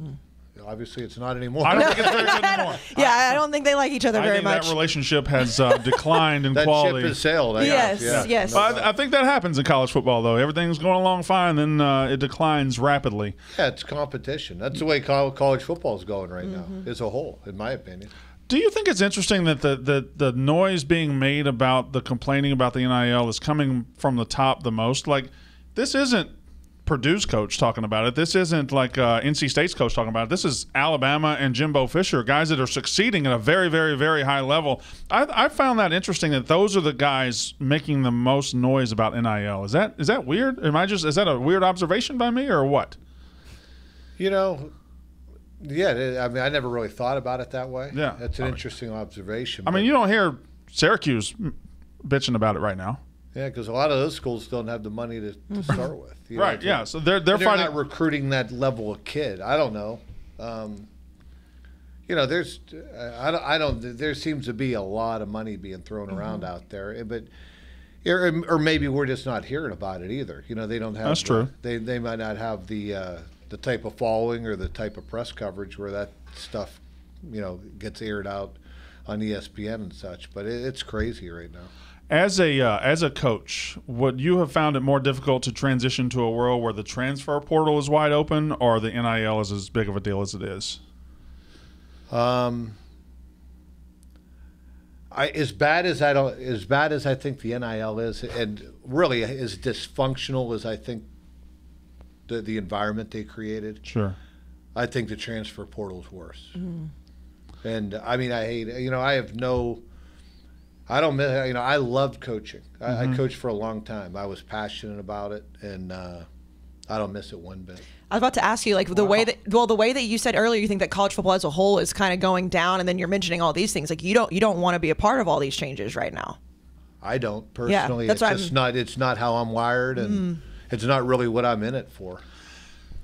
obviously it's not anymore. I don't think it's very good anymore. Yeah, I don't think they like each other I very think much. that relationship has declined in that quality. ship has sailed. I Yes, guess. Yeah. yes. But I think that happens in college football, though. Everything's going along fine, then it declines rapidly. Yeah, it's competition. That's the way college football is going right now, as a whole, in my opinion. Do you think it's interesting that the noise being made about the complaining about the NIL is coming from the top the most? Like, this isn't Purdue's coach talking about it. This isn't like NC State's coach talking about it. This is Alabama and Jimbo Fisher, guys that are succeeding at a very, very, very high level. I found that interesting that those are the guys making the most noise about NIL. Is that weird? Is that a weird observation by me or what? You know, yeah. I mean, I never really thought about it that way. Yeah, that's an interesting observation. I mean, you don't hear Syracuse bitching about it right now. Yeah, because a lot of those schools don't have the money to start with. Right. Yeah. So they're fighting. Not recruiting that level of kid. I don't know. You know, there seems to be a lot of money being thrown around out there, but or maybe we're just not hearing about it either. You know, they don't have. That's true. They might not have the type of following or the type of press coverage where that stuff, you know, gets aired out on ESPN and such. But it's crazy right now. As a coach, would you have found it more difficult to transition to a world where the transfer portal is wide open, or the NIL is as big of a deal as it is? As bad as I think the NIL is, and really as dysfunctional as I think the environment they created. Sure. I think the transfer portal is worse. And I mean, I hate. You know, I have no. I don't miss. You know, I loved coaching. I coached for a long time. I was passionate about it, and I don't miss it one bit. I was about to ask you, like, the way that you said earlier, you think that college football as a whole is kind of going down, and then you're mentioning all these things. Like, you don't want to be a part of all these changes right now. I don't personally. Yeah, that's It's not how I'm wired, and it's not really what I'm in it for.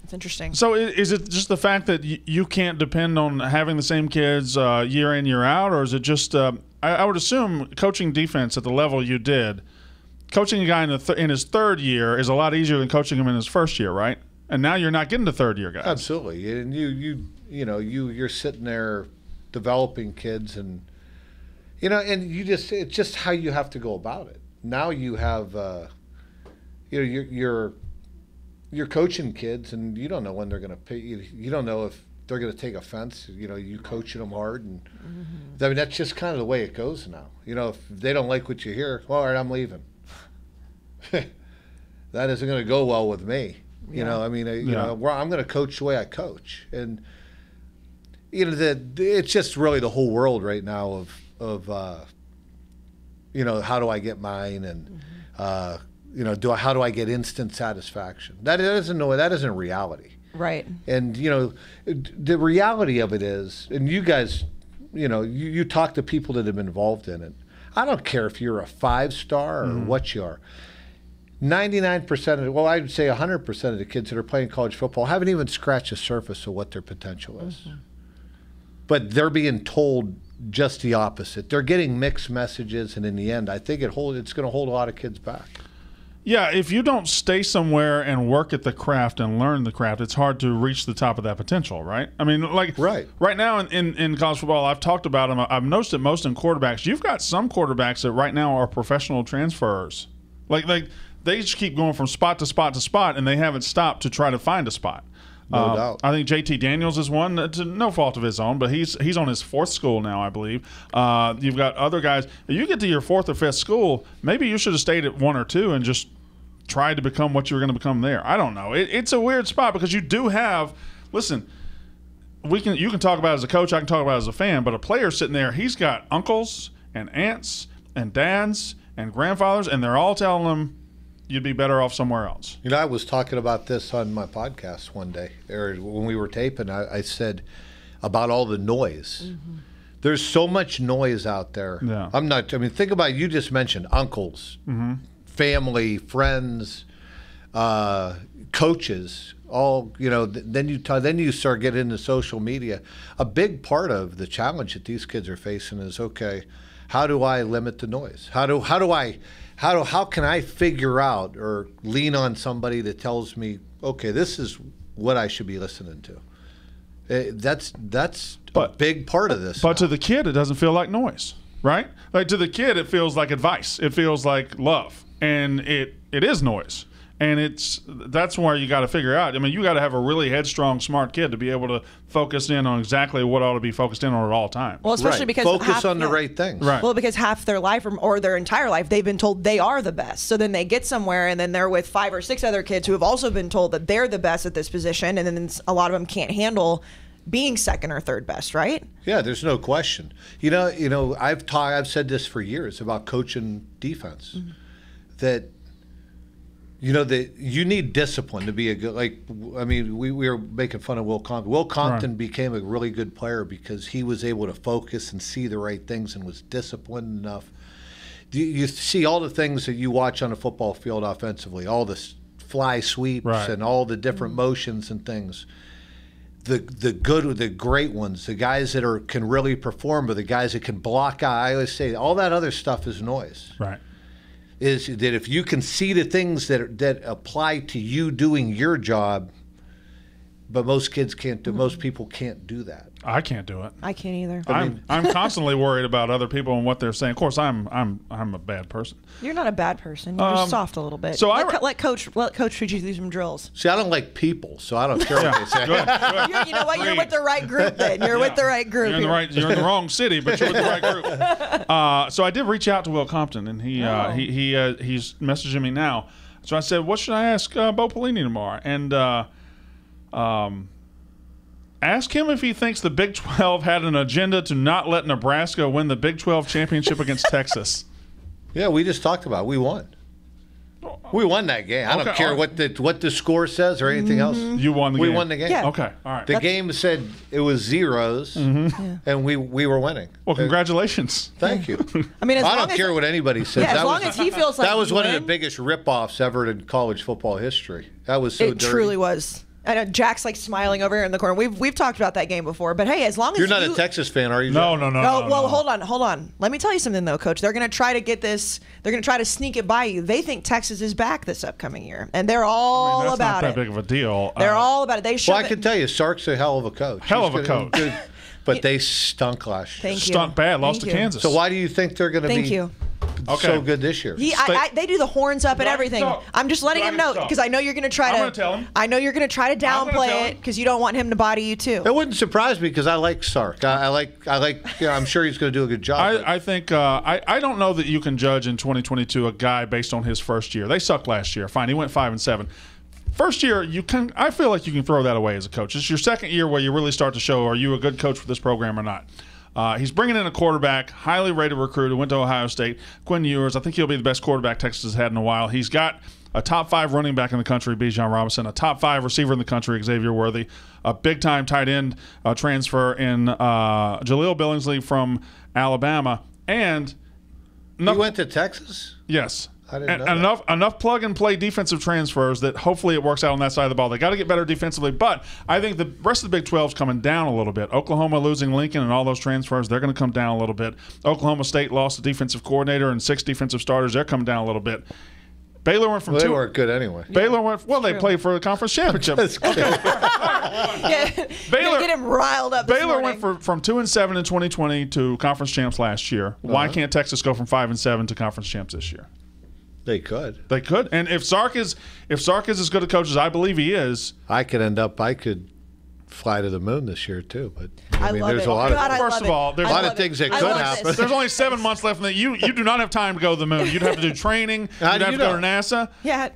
It's interesting. So is it just the fact that you can't depend on having the same kids year in, year out, or is it just I would assume coaching defense at the level you did, coaching a guy in his third year is a lot easier than coaching him in his first year, right? And now you're not getting to third year guys. Absolutely. And you're sitting there developing kids, and you know, and it's just how you have to go about it. Now you have you're coaching kids, and you don't know when they're going to pay. You don't know if they're going to take offense. You know, you coaching them hard, and I mean that's just kind of the way it goes now. You know, if they don't like what you hear, well, all right, I'm leaving. That isn't going to go well with me. You know, I mean, you know, I'm going to coach the way I coach, and you know, it's just really the whole world right now of you know, how do I get mine, and you know, how do I get instant satisfaction? That isn't reality. Right. And you know, the reality of it is, and you guys, you know, you talk to people that have been involved in it. I don't care if you're a 5-star or what you are. 99% of, well, I would say 100% of the kids that are playing college football haven't even scratched the surface of what their potential is. But they're being told just the opposite. They're getting mixed messages, and in the end, I think it's going to hold a lot of kids back. Yeah, if you don't stay somewhere and work at the craft and learn the craft, it's hard to reach the top of that potential, right? I mean, like right now in college football, I've talked about them. I've noticed it most in quarterbacks. You've got some quarterbacks that right now are professional transfers. Like they just keep going from spot to spot to spot, and they haven't stopped to try to find a spot. No doubt. I think JT Daniels is one, to no fault of his own, but he's on his 4th school now, I believe. You've got other guys. If you get to your 4th or 5th school, maybe you should have stayed at 1 or 2 and just tried to become what you were going to become there. I don't know. It's a weird spot because you do have – listen, you can talk about it as a coach, I can talk about it as a fan, but a player sitting there, he's got uncles and aunts and dads and grandfathers, and they're all telling him you'd be better off somewhere else. You know, I was talking about this on my podcast one day, or when we were taping, I said about all the noise. There's so much noise out there. Yeah. I mean, think about it. You just mentioned uncles, family, friends, coaches, all, you know, then you start getting into social media. A big part of the challenge that these kids are facing is, okay, how do I limit the noise? How can I figure out or lean on somebody that tells me, okay, this is what I should be listening to? That's a big part of this. But to the kid, it doesn't feel like noise, right? Like to the kid, it feels like advice. It feels like love, and it is noise. And that's where you got to figure out. I mean, you got to have a really headstrong, smart kid to be able to focus in on exactly what ought to be focused in on at all times. Well, especially because focus on the right things. Right. Well, because half their life or their entire life, they've been told they are the best. So then they get somewhere, and then they're with 5 or 6 other kids who have also been told that they're the best at this position, and then a lot of them can't handle being second or third best, right? Yeah, there's no question. You know, I've said this for years about coaching defense, that that you need discipline to be a good. Like, I mean, we were making fun of Will Compton. Will Compton became a really good player because he was able to focus and see the right things and was disciplined enough. You see all the things that you watch on a football field offensively, all the fly sweeps and all the different motions and things. The great ones, the guys that can really perform, but the guys that can block out. I always say all that other stuff is noise. Right. Is that if you can see the things that apply to you doing your job, but most kids can't do. Most people can't do that. I can't do it. I can't either. I'm constantly worried about other people and what they're saying. Of course, I'm a bad person. You're not a bad person. You're just soft a little bit. So let coach teach you through some drills. See, I don't like people, so I don't care what they say. Good. You know what? You're with the right group. Then you're with the right group. You're in the wrong city, but you're with the right group. So I did reach out to Will Compton, and he's messaging me now. So I said, what should I ask Bo Pelini tomorrow? And ask him if he thinks the Big 12 had an agenda to not let Nebraska win the Big 12 championship against Texas. Yeah, we just talked about it. We won. We won that game. I don't care what the score says or anything else. You won the game. We won the game. Yeah. Okay, all right. The game said it was zeros, and we were winning. Well, congratulations. Thank you. I mean, I don't care what anybody says. Yeah, as long as he feels like that was he one of won. the biggest rip-offs ever in college football history. That was so It dirty. truly was. I know Jack's like smiling over here in the corner. We've talked about that game before, but hey, as long as You're not a Texas fan, are you? No. Well, hold on. Let me tell you something though, Coach. They're going to try to get this. They're going to try to sneak it by you. They think Texas is back this upcoming year, and they're all that's about not it. that big of a deal. They're all about it. They should. Well, I can tell you, Sark's a hell of a coach. Coach. But they stunk last year. Thank you. Stunk bad. Lost Thank to you. Kansas. So why do you think they're going to Thank be you. so good this year? They do the horns up and everything. I'm just letting him know because I know you're going to try to. I'm going to tell him. I know you're going to try to downplay it because you don't want him to body you too. It wouldn't surprise me because I like Sark. I like. I'm sure he's going to do a good job. I think I don't know that you can judge in 2022 a guy based on his first year. They sucked last year. Fine, he went 5-7. First year, I feel like you can throw that away as a coach. It's your second year where you really start to show, are you a good coach for this program or not? He's bringing in a quarterback, highly rated recruit who went to Ohio State, Quinn Ewers. I think he'll be the best quarterback Texas has had in a while. He's got a top 5 running back in the country, Bijan Robinson, a top 5 receiver in the country, Xavier Worthy, a big-time tight end transfer in Jaleel Billingsley from Alabama, and he went to Texas? Yes. I didn't know enough plug-and-play defensive transfers that hopefully it works out on that side of the ball. They got to get better defensively, but I think the rest of the Big 12 is coming down a little bit. Oklahoma losing Lincoln and all those transfers, they're going to come down a little bit. Oklahoma State lost a defensive coordinator and 6 defensive starters. They're coming down a little bit. Baylor went from they weren't good anyway. Baylor went. Well, they played for the conference championship. Baylor get him riled up. Baylor went from 2-7 in 2020 to conference champs last year. Why can't Texas go from 5-7 to conference champs this year? They could. They could. And if Sark is as good a coach as I believe he is, I could fly to the moon this year too. But I mean, love there's it. a lot God, of first of all, there's a lot of things that could happen. There's only 7 months left in the you do not have time to go to the moon. You'd have to do training. You'd have to go to NASA. Yeah.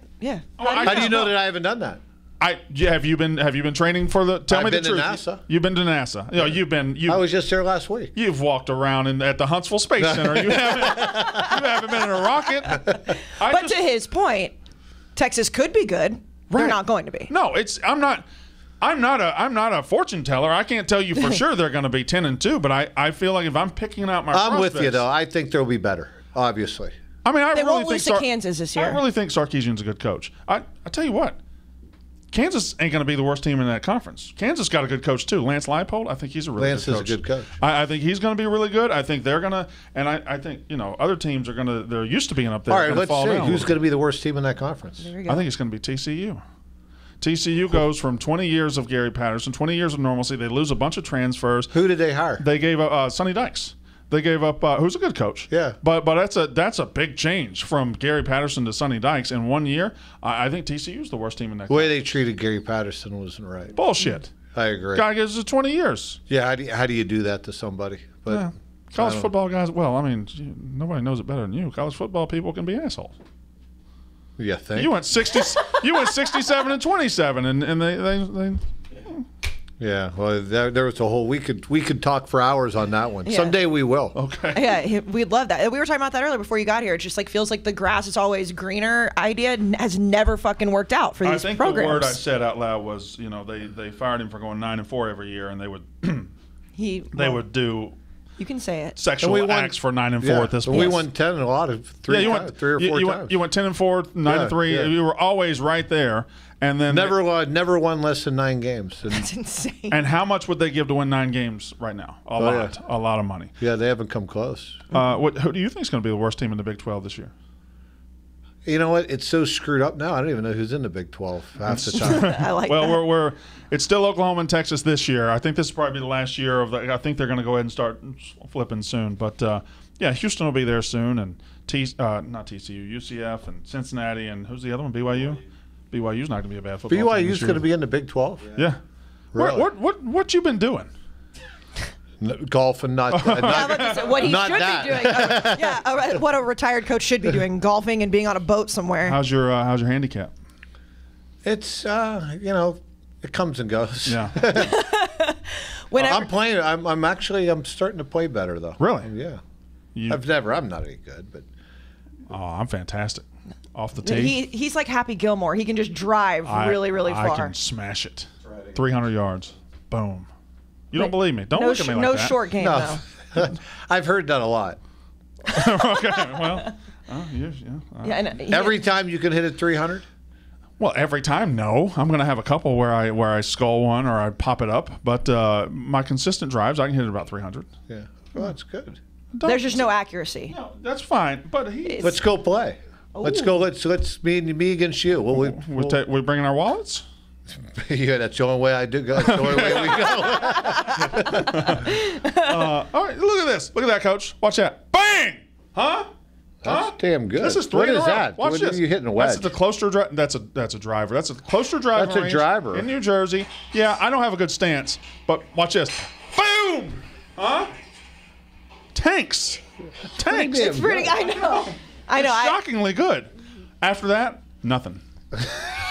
How do you know that I haven't done that? Have you been training for the? Tell me the truth. I've been to NASA. You've been to NASA. You know, I was just there last week. You've walked around at the Huntsville Space Center. You haven't been in a rocket. But to his point, Texas could be good. Right. They're not going to be. No, I'm not a fortune teller. I can't tell you for sure they're going to be 10-2. But I feel like if I'm picking out my prospects, with you though. I think they'll be better. Obviously. I mean, they won't lose to Kansas this year. I really think Sarkisian's a good coach. I tell you what. Kansas ain't going to be the worst team in that conference. Kansas got a good coach, too. Lance Leipold, I think he's a really good coach. Lance is a good coach. I think he's going to be really good. I think they're going to – and I think, other teams are going to – they're used to being up there. All right, let's see. Who's going to be the worst team in that conference? I think it's going to be TCU. TCU goes from 20 years of Gary Patterson, 20 years of normalcy. They lose a bunch of transfers. Who did they hire? They gave Sonny Dykes. They gave up. Who's a good coach? Yeah. But that's a big change from Gary Patterson to Sonny Dykes in 1 year. I think TCU's the worst team in that. The way they treated Gary Patterson wasn't right. Bullshit. I agree. Guy gives us 20 years. Yeah. How do you do that to somebody? But Yeah. College football guys. Well, I mean, nobody knows it better than you. College football people can be assholes. Yeah. Think You went 60. You went 67 and 27, and they Yeah, well, there was a whole we could talk for hours on that one. Yeah. Someday we will. okay. Yeah, we'd love that. We were talking about that earlier before you got here. It just like feels like the grass is always greener idea has never fucking worked out for these I think programs. the word I said out loud was, they fired him for going 9-4 every year, and they would would do You can say it. sexual acts for 9-4 at this point. We won 10 a lot of three or four times. You went 10-4, 9-3. Yeah. You were always right there, and then Never won less than 9 games. And, That's insane. And how much would they give to win 9 games right now? A lot of money. yeah, they haven't come close. Who do you think is going to be the worst team in the Big 12 this year? You know what? It's so screwed up now. I don't even know who's in the Big 12 half the time. I like Well, that. it's still Oklahoma and Texas this year. I think this will probably be the last year of I think they're going to go ahead and start flipping soon. But yeah, Houston will be there soon, and not TCU, UCF, and Cincinnati, and who's the other one? BYU. BYU's not going to be a bad football team BYU's this year. going to be in the Big 12. Yeah. Really? What you been doing? Golf and not what he not should that. be doing. What a retired coach should be doing: golfing and being on a boat somewhere. How's your handicap? It's it comes and goes. Yeah. Whenever, I'm playing. I'm starting to play better though. Really? Yeah. You- I'm not any good, but Oh, I'm fantastic. Off the tee. he's like Happy Gilmore. He can just drive really, really far. I can smash it. 300 yards. Boom. You don't believe me? Don't look at me like no that. short game no. though. I've heard that a lot. Okay. Well. Yeah, and Every time you can hit it 300. Well, every time, no. I'm going to have a couple where I skull one or I pop it up, but my consistent drives, I can hit it about 300. Yeah. Well, that's good. there's just no accuracy. No, that's fine. But Let's go play. Let's go. Let's me against you. we're bringing our wallets. Yeah, that's the only way I do go. That's the only way we go. All right, look at this. Look at that, Coach. Watch that. Bang! Huh? That's damn good. This is 3 What in a is row. that? Watch What this. are you hitting a wedge? That's the Closter driver. That's a driver. That's a Closter driver. That's a range driver. in New Jersey. Yeah, I don't have a good stance, but watch this. Boom! Huh? Tanks. Tanks. Pretty It's pretty. I know. Shockingly good. After that, nothing.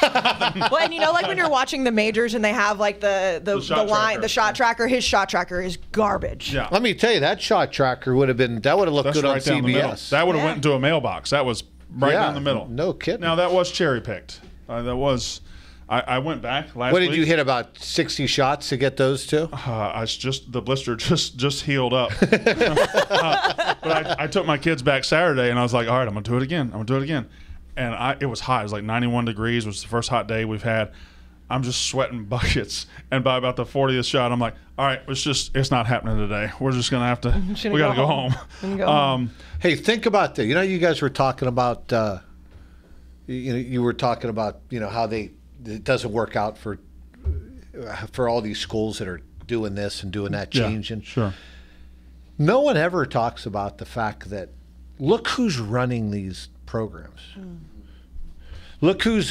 Well, and like when you're watching the majors and they have like the shot line, tracker. the shot tracker. His shot tracker is garbage. Yeah. Let me tell you, that shot tracker would have looked That's good on right down the middle. CBS. That would have Yeah. went into a mailbox. That was right down the middle. No kidding. Now that was cherry picked. That was. I went back last What week. did you hit? About 60 shots to get those two? The blister just healed up. But I took my kids back Saturday, and I was like, all right, I'm gonna do it again. And it was hot. It was like 91 degrees. It was the first hot day we've had. I'm just sweating buckets. And by about the 40th shot, I'm like, all right, it's not happening today. We're just gonna have to. We gotta go home. Hey, think about that. You guys were talking about. You were talking about how it doesn't work out for all these schools that are doing this and doing that, changing. Yeah, sure. No one ever talks about the fact that look who's running these programs. Look at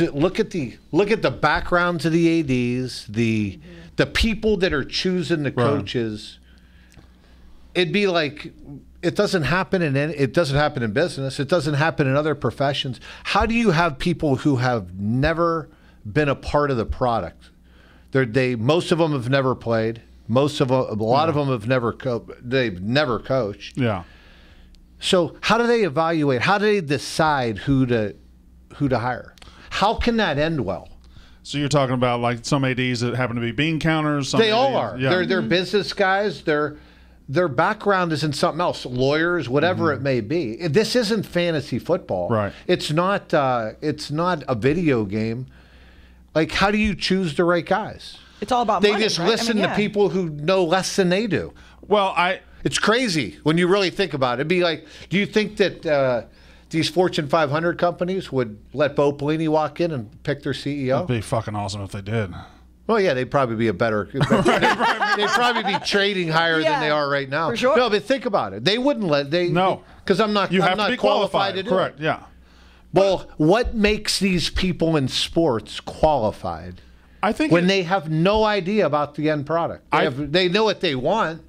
the backgrounds of the ADs, the people that are choosing the coaches. It'd be like it doesn't happen in business. It doesn't happen in other professions. How do you have people who have never been a part of the product? Most of them have never played. A lot of them have they've never coached. Yeah. So how do they evaluate? How do they decide who to hire? How can that end well? So you're talking about like some ADs that happen to be bean counters. Some They all ADs, are. Yeah. They're business guys. Their background is in something else, lawyers, whatever it may be. This isn't fantasy football. Right. It's not a video game. Like, how do you choose the right guys? It's all about They money, just right? listen to people who know less than they do. Well, It's crazy when you really think about it. It'd be like, do you think that these Fortune 500 companies would let Bo Pelini walk in and pick their CEO? it'd be fucking awesome if they did. Well, yeah, they'd probably be a better. They'd probably be trading higher than they are right now. For sure. No, but think about it. They wouldn't let because I'm not. You I'm have not to be qualified to do Correct. it. Yeah. Well, what makes these people in sports qualified? I think when they have no idea about the end product. They know what they want,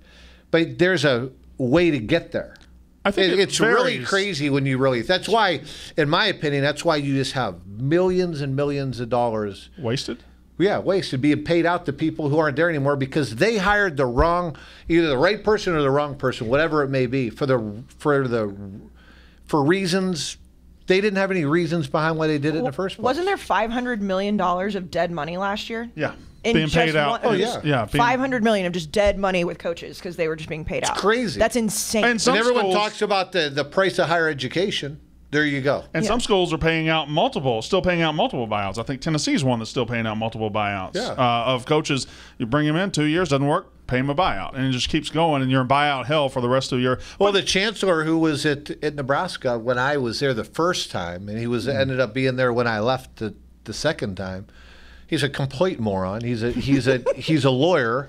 but there's a way to get there. I think it's really crazy when you really. That's why, in my opinion, that's why you just have millions and millions of dollars wasted. Yeah, wasted being paid out to people who aren't there anymore because they hired either the right person or the wrong person, whatever it may be, for reasons. They didn't have any reasons behind why they did it in the first place. Wasn't there $500 million of dead money last year? Yeah, being paid out. $500 million of just dead money with coaches because they were just being paid out. It's crazy. That's insane. And everyone talks about the price of higher education. There you go. And some schools are still paying out multiple buyouts. I think Tennessee's one that's still paying out multiple buyouts of coaches. You bring them in 2 years, doesn't work, pay them a buyout. And it just keeps going, and you're in buyout hell for the rest of your. Well, the chancellor who was at Nebraska when I was there the first time, and he ended up being there when I left the second time, he's a complete moron. He's a lawyer.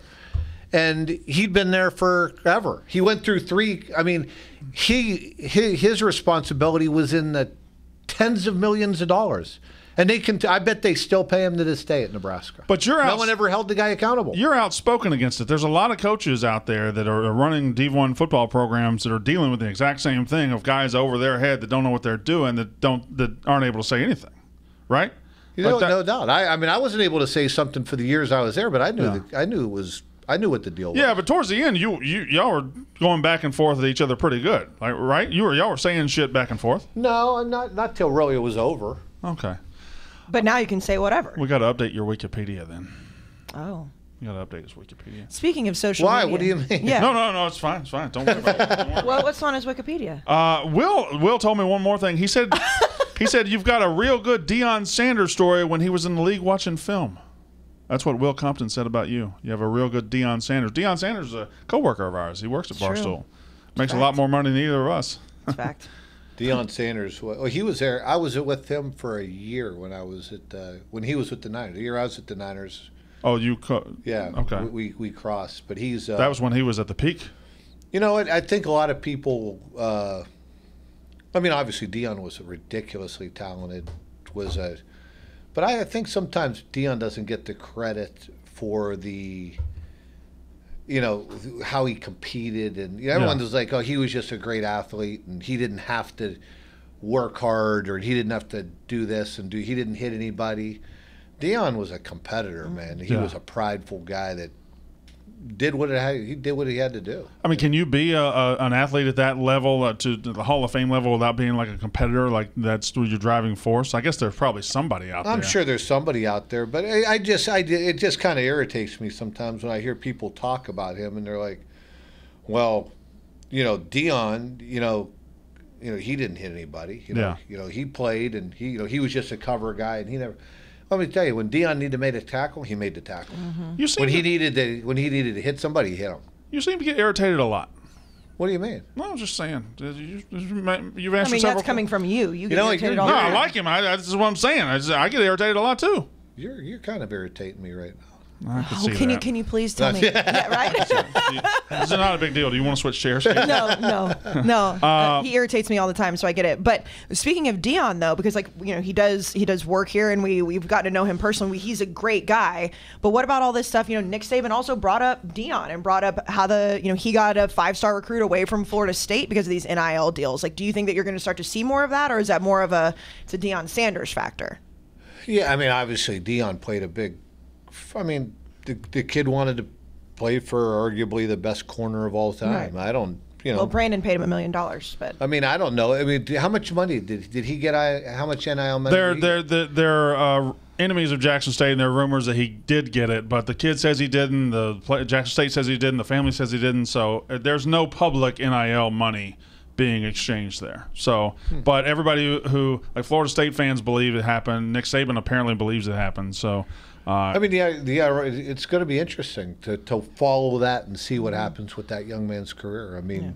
And he'd been there forever. He went through three. I mean, his responsibility was in the tens of millions of dollars, and I bet they still pay him to this day at Nebraska. But no one ever held the guy accountable. You're outspoken against it. There's a lot of coaches out there that are running D1 football programs that are dealing with the exact same thing of guys over their head that don't know what they're doing that aren't able to say anything, right? No doubt. I mean, I wasn't able to say something for the years I was there, but I knew what the deal was. Yeah, but towards the end, y'all were going back and forth with each other pretty good, like, right? Y'all were saying shit back and forth. No, not till really it was over. Okay. But now you can say whatever. We got to update your Wikipedia then. Oh. You got to update his Wikipedia. Speaking of social media. Why? What do you mean? Yeah. No, it's fine. It's fine. Don't worry about it. Well, what's on his Wikipedia? Will told me one more thing. He said you've got a real good Deion Sanders story when he was in the league watching film. That's what Will Compton said about you. You have a real good Deion Sanders. Deion Sanders is a coworker of ours. He works at Barstool. Makes a lot more money than either of us. That's fact. Deion Sanders. Well, he was there. I was with him for a year when I was when he was with the Niners. The year I was at the Niners. Oh, you? Yeah. Okay. We crossed, but he's. That was when he was at the peak. You know, I think a lot of people. I mean, obviously, Deion was ridiculously talented. But I think sometimes Deion doesn't get the credit for how he competed, and everyone was like, "Oh, he was just a great athlete, and he didn't have to work hard, or he didn't have to do this and he didn't hit anybody." Deion was a competitor, man. He was a prideful guy that did what he had to do. I mean, can you be an athlete at that level, to the Hall of Fame level, without being like a competitor? Like that's your driving force. I guess there's probably somebody out there. I'm sure there's somebody out there, but it just kind of irritates me sometimes when I hear people talk about him and they're like, "Well, Deion, he didn't hit anybody. He played and he was just a cover guy and he never." Let me tell you, when Deion needed to make a tackle, he made the tackle. Mm-hmm. When he needed to hit somebody, he hit him. You seem to get irritated a lot. What do you mean? No, I was just saying. You've answered several. That's coming from you. You get irritated all the time. time. No, I like him. This is what I'm saying. I get irritated a lot too. You're kind of irritating me right now. I can see that. Can you please tell me? Yeah, right? This is not a big deal. Do you want to switch chairs? No. He irritates me all the time, so I get it. But speaking of Deion, though, because he does work here, and we've gotten to know him personally. He's a great guy. But what about all this stuff? Nick Saban also brought up Deion and brought up how he got a 5-star recruit away from Florida State because of these NIL deals. Like, do you think that you're going to start to see more of that, or is that more of it's a Deion Sanders factor? Yeah, I mean, obviously Deion played a big. I mean, the kid wanted to play for arguably the best corner of all time. Right. I don't, Well, Brandon paid him $1 million, but I mean, I don't know. I mean, how much money did he get? How much NIL money? They're enemies of Jackson State, and there are rumors that he did get it, but the kid says he didn't. Jackson State says he didn't. The family says he didn't. So there's no public NIL money being exchanged there. So, but everybody who like Florida State fans believe it happened. Nick Saban apparently believes it happened. So. I mean, it's going to be interesting to follow that and see what happens with that young man's career. I mean,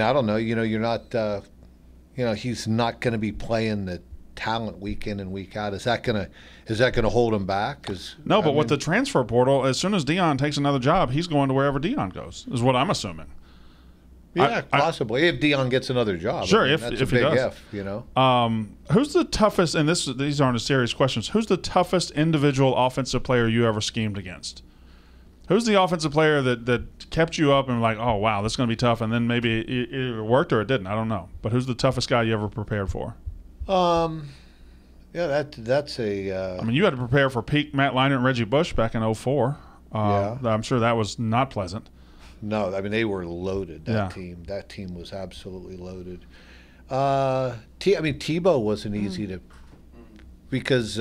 I don't know. You're not. He's not going to be playing the talent week in and week out. Is that gonna hold him back? No, but with the transfer portal, as soon as Dion takes another job, he's going to wherever Dion goes. Is what I'm assuming. Yeah, possibly if Dion gets another job. Sure, that's if a he big does. if, you know. Who's the toughest? And these aren't serious questions. Who's the toughest individual offensive player you ever schemed against? Who's the offensive player that kept you up and like, oh wow, this is going to be tough, and then maybe it worked or it didn't? I don't know. But who's the toughest guy you ever prepared for? Yeah, that's a. I mean, you had to prepare for peak Matt Leinart and Reggie Bush back in 2004. Yeah. I'm sure that was not pleasant. No, I mean they were loaded. That team was absolutely loaded. Tebow wasn't easy to, because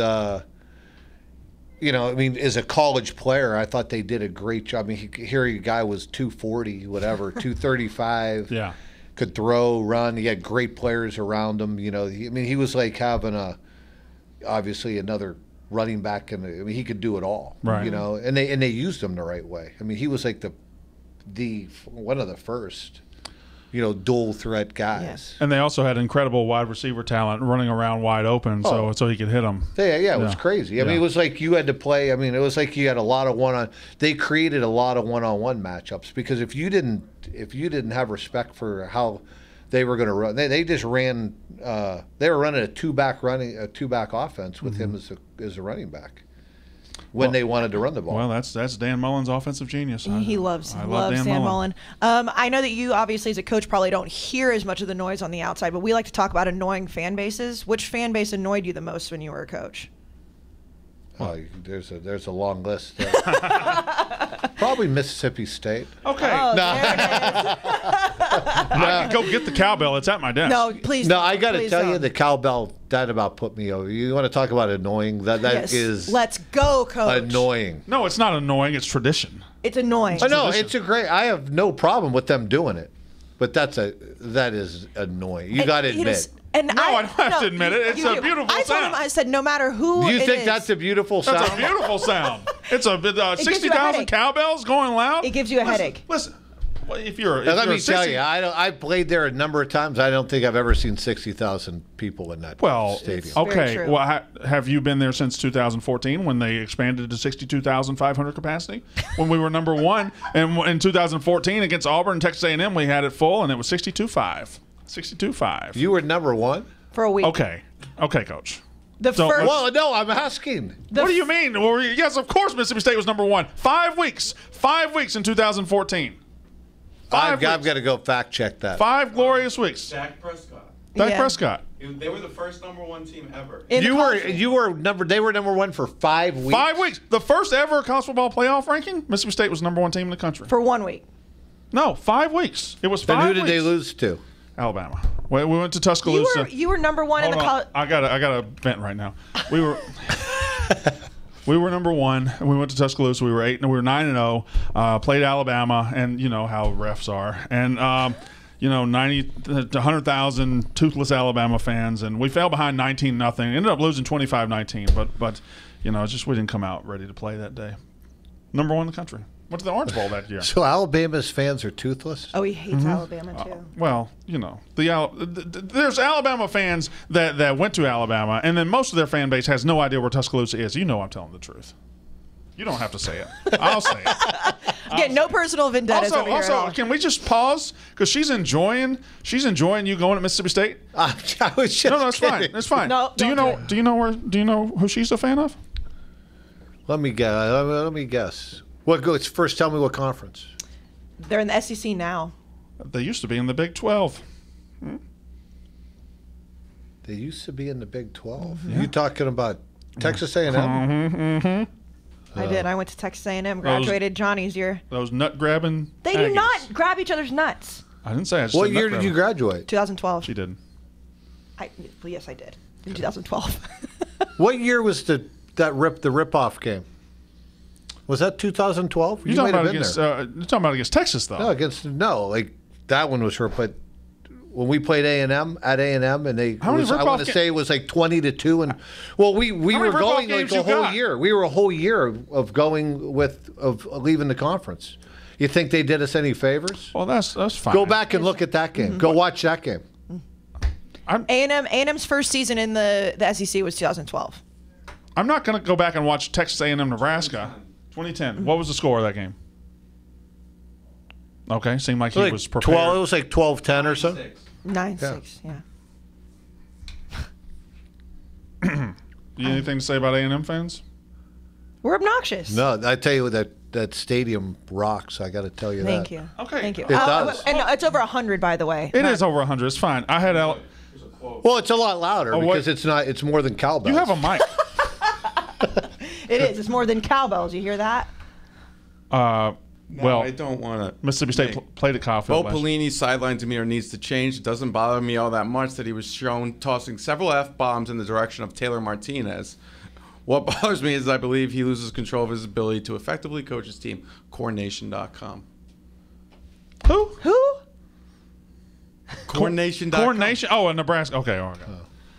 you know, I mean, as a college player, I thought they did a great job. I mean, here a guy was 240, whatever, 235. Yeah, could throw, run. He had great players around him. You know, he was like having obviously another running back, and he could do it all. Right. You know, and they used him the right way. I mean, he was like the one of the first, you know, dual threat guys. Yes. And they also had incredible wide receiver talent running around wide open, so he could hit them. Yeah, it was crazy. I mean, it was like you had to play. I mean, it was like you had a lot of They created a lot of one-on-one matchups, because if you didn't have respect for how they were going to run, they just ran. They were running a two-back offense with him as a running back when they wanted to run the ball. Well, that's Dan Mullen's offensive genius. He loves Dan Mullen. I know that you obviously as a coach probably don't hear as much of the noise on the outside, but we like to talk about annoying fan bases. Which fan base annoyed you the most when you were a coach? Oh, there's a long list. Probably Mississippi State. Okay. Oh, No. there it is. I can go get the cowbell. It's at my desk. No, please. No, I got to please tell you, don't. the cowbell, that about put me over. You want to talk about annoying? That Yes. is Let's go, coach. annoying. No, it's not annoying. It's tradition. It's annoying. Oh, no, it's a great. I have no problem with them doing it, but that is annoying. You got to admit. And No, I don't have to admit it. It's you a do. beautiful I told sound. him, I said, no matter who Do you it think is, that's a beautiful sound? That's a beautiful sound. It's a gives you a 60,000 headache. cowbells going loud. It gives you a headache. Listen, well, if you're Now, let me 60, tell you, I played there a number of times. I don't think I've ever seen 60,000 people in that stadium. Very Okay. true. Well, have you been there since 2014 when they expanded to 62,500 capacity? When we were number one, and in 2014 against Auburn and Texas A&M, we had it full, and it was 62.5. 62.5. You were number one? for a week. Okay, Coach. The So, first. Well, no, I'm asking. What do you mean? Well, yes, of course Mississippi State was number one. 5 weeks. 5 weeks in 2014. I've got to go fact check that. 5 glorious weeks. Dak Prescott. Dak Yeah. Prescott. They were the first number one team ever. in the You college- they were number one for 5 weeks. 5 weeks. The first ever college football playoff ranking, Mississippi State was number one team in the country. for 1 week. No, 5 weeks. It was 5 Then who weeks. did they lose to? Alabama. We went to Tuscaloosa. You were number one in Hold the on. college. I gotta vent right now. We were number one, and we went to Tuscaloosa. We were 9-0. Played Alabama, and you know how refs are, and 90 to 100,000 toothless Alabama fans, and we fell behind 19-0. Ended up losing 25-19, but it's just we didn't come out ready to play that day. Number one in the country. Went to the Orange Bowl that year. So Alabama's fans are toothless? Oh, he hates Alabama too. Well, there's Alabama fans that went to Alabama, and then most of their fan base has no idea where Tuscaloosa is. You know I'm telling the truth. You don't have to say it. I'll say it. Again, no personal vendettas over here at all. Also, can we just pause? Because she's enjoying you going to Mississippi State. I was just No, it's fine. kidding. It's fine. No, do you don't know Do you know who she's a fan of? Let me guess. First, tell me what conference. They're in the SEC now. They used to be in the Big 12. They used to be in the Big 12. Mm-hmm. You talking about Texas A&M? I did. I went to Texas A&M, graduated Johnny's year. Those nut grabbing. They do not grab each other's nuts. I didn't say. I just What said nut year did you grabbing. graduate? 2012. She did. Well, yes, I did. In 2012. What year was the rip-off game? Was that 2012? You're talking about against Texas, though. That one was her. But when we played A&M at A&M, and I want to say it was like 20-2, and we were going like a whole year. We were a whole year of leaving the conference. You think they did us any favors? Well, that's fine. Go back and look at that game. Go watch that game. A&M's first season in the SEC was 2012. I'm not going to go back and watch Texas A&M Nebraska. 2010. What was the score of that game? Okay, seemed like he was prepared. 12. It was like 12-10 or so. 9-6. Yeah. You anything to say about A&M fans? We're obnoxious. No, I tell you that stadium rocks. I got to tell you Thank that. you. Okay. Thank you. It does. And it's over 100, by the way. It is over 100. It's fine. I had Well, it's a lot louder because it's not. It's more than cowbells. You have a mic. It is. It's more than cowbells. You hear that? Well, I don't want to. Mississippi State played at Kyle Bo Field last year. Pelini's sideline demeanor needs to change. It doesn't bother me all that much that he was shown tossing several F-bombs in the direction of Taylor Martinez. What bothers me is I believe he loses control of his ability to effectively coach his team. CornNation.com. Who? CornNation.com. Coordination. Oh, in Nebraska. Okay.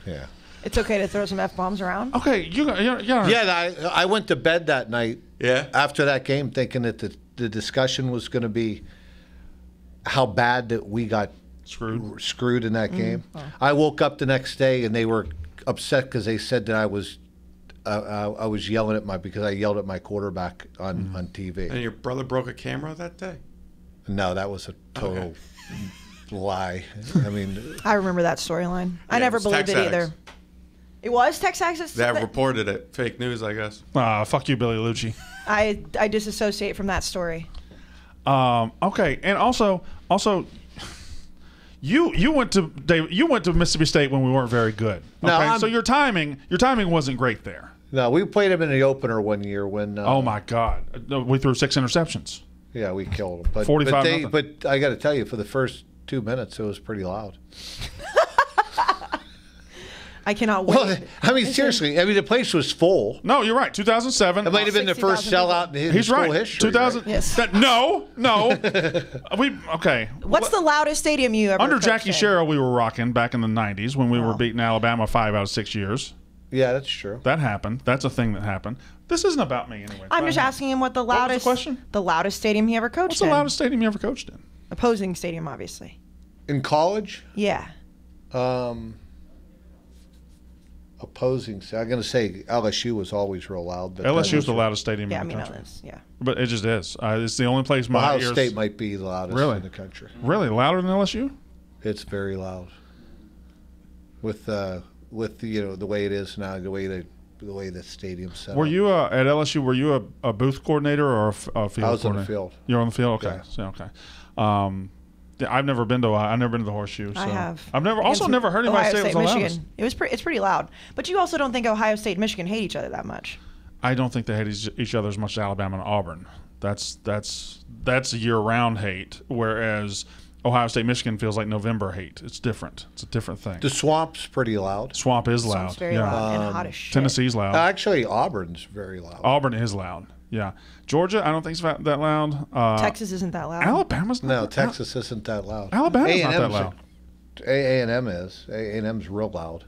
Yeah. It's okay to throw some F-bombs around? Okay. Yeah. I went to bed that night. Yeah. After that game, thinking that the discussion was going to be how bad that we got screwed in that game. Oh. I woke up the next day and they were upset because they said that I was yelling at because I yelled at my quarterback on TV. And your brother broke a camera that day? No, that was a total lie. I mean, I remember that storyline. I never believed it either. It was Texas. That reported it. Fake news, I guess. Fuck you, Billy Lucci. I disassociate from that story. Okay, and also, you went to Mississippi State when we weren't very good. Okay, No, so your timing wasn't great there. no, we played him in the opener one year when. Oh my God, we threw 6 interceptions. Yeah, we killed him. But 45-0. But I got to tell you, for the first 2 minutes, it was pretty loud. I cannot wait. Well, I mean, seriously. I mean, the place was full. No, you're right. 2007. It might have been the first 60,000 sellout in He's school right. history. 2000. Right? Yes. No. Okay. What's the loudest stadium you ever Under coached Jackie in? Sherrill, we were rocking back in the 90s when we were beating Alabama 5 out of 6 years. Yeah, that's true. That happened. That's a thing that happened. This isn't about me anyway. I'm just asking him what the was the loudest question? The loudest stadium he ever coached What's the in. loudest stadium you ever coached in? Opposing stadium, obviously. In college, Yeah. opposing. I'm going to say LSU was always real loud. But LSU is the loudest stadium Yeah, I in the mean, country. yeah. But it just is. It's the only place my Ohio ears... State might be the loudest Really? in the country. Really? Louder than LSU? It's very loud. With the way it is now, the way the stadium's set Were up. you at LSU? Were you a booth coordinator or a field coordinator? I was on the field. You're on the field. Okay. Yeah. So, okay. Yeah, I've never been to the Horseshoe. So. I have. I've never heard anybody Ohio say it was State, the loudest. Michigan. It's pretty loud. But you also don't think Ohio State and Michigan hate each other that much. I don't think they hate each other as much as Alabama and Auburn. That's a year-round hate, whereas Ohio State, Michigan feels like November hate. It's different. It's a different thing. The Swamp's pretty loud. Swamp is loud. It's very yeah. loud and hot as shit. Tennessee's loud. Actually, Auburn's very loud. Auburn is loud. Yeah. Georgia, I don't think it's that loud. Texas isn't that loud. Alabama's not No, that Texas isn't that loud. Alabama's not that loud. A&M is. A&M's real loud.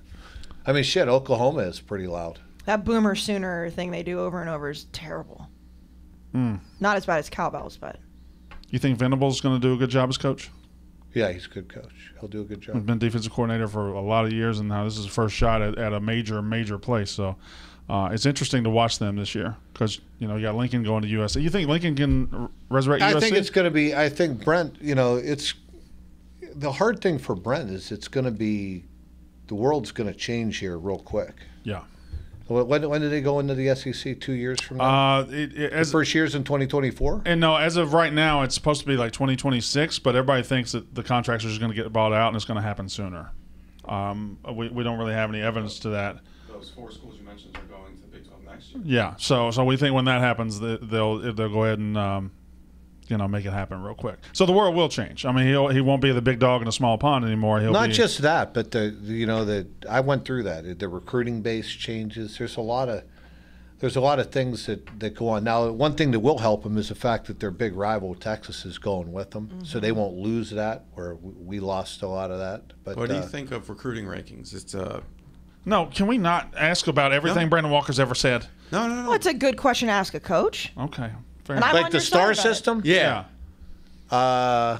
I mean, shit, Oklahoma is pretty loud. That Boomer Sooner thing they do over and over is terrible. Not as bad as cowbells, but. You think Venable's going to do a good job as coach? Yeah, he's a good coach. He'll do a good He's job. been defensive coordinator for a lot of years, and now this is his first shot at a major place. So it's interesting to watch them this year because, you got Lincoln going to USC. You think Lincoln can resurrect USC? I think it's going to be – I think Brent, it's – the hard thing for Brent is it's going to be – the world's going to change here real quick. Yeah. When do they go into the SEC? 2 years from now? The first year's in 2024? And no, as of right now, it's supposed to be like 2026, but everybody thinks that the contracts are just going to get bought out and it's going to happen sooner. We don't really have any evidence to that. Those 4 schools you mentioned are going to the Big 12 next year. Yeah, so we think when that happens, they'll go ahead and make it happen real quick. So the world will change. I mean, he won't be the big dog in a small pond anymore. Not just that, but I went through that. The recruiting base changes. There's a lot of things that go on. Now, one thing that will help them is the fact that their big rival Texas is going with them, so they won't lose that. Where we lost a lot of that. But what do you think of recruiting rankings? It's No, can we not ask about everything Brandon Walker's ever said? No. Well, it's a good question to ask a coach. Okay. Fair And enough. I'm like on the your star side about it. system? Yeah.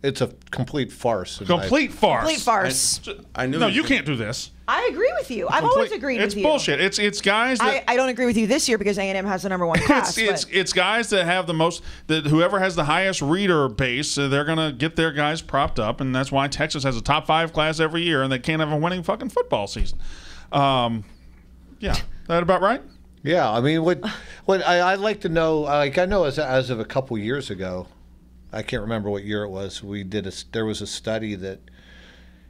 It's a complete farce. Complete farce. Complete farce. I knew. No, you can't do this. I agree with you. I've always agreed with you. It's bullshit. It's guys that I don't agree with you this year because A&M has the #1 class. it's guys that have the most, that whoever has the highest reader base, they're gonna get their guys propped up, and that's why Texas has a top 5 class every year, and they can't have a winning fucking football season. Yeah, that about right? Yeah, I mean, what I'd like to know, like I know as of a couple years ago, I can't remember what year it was. There was a study that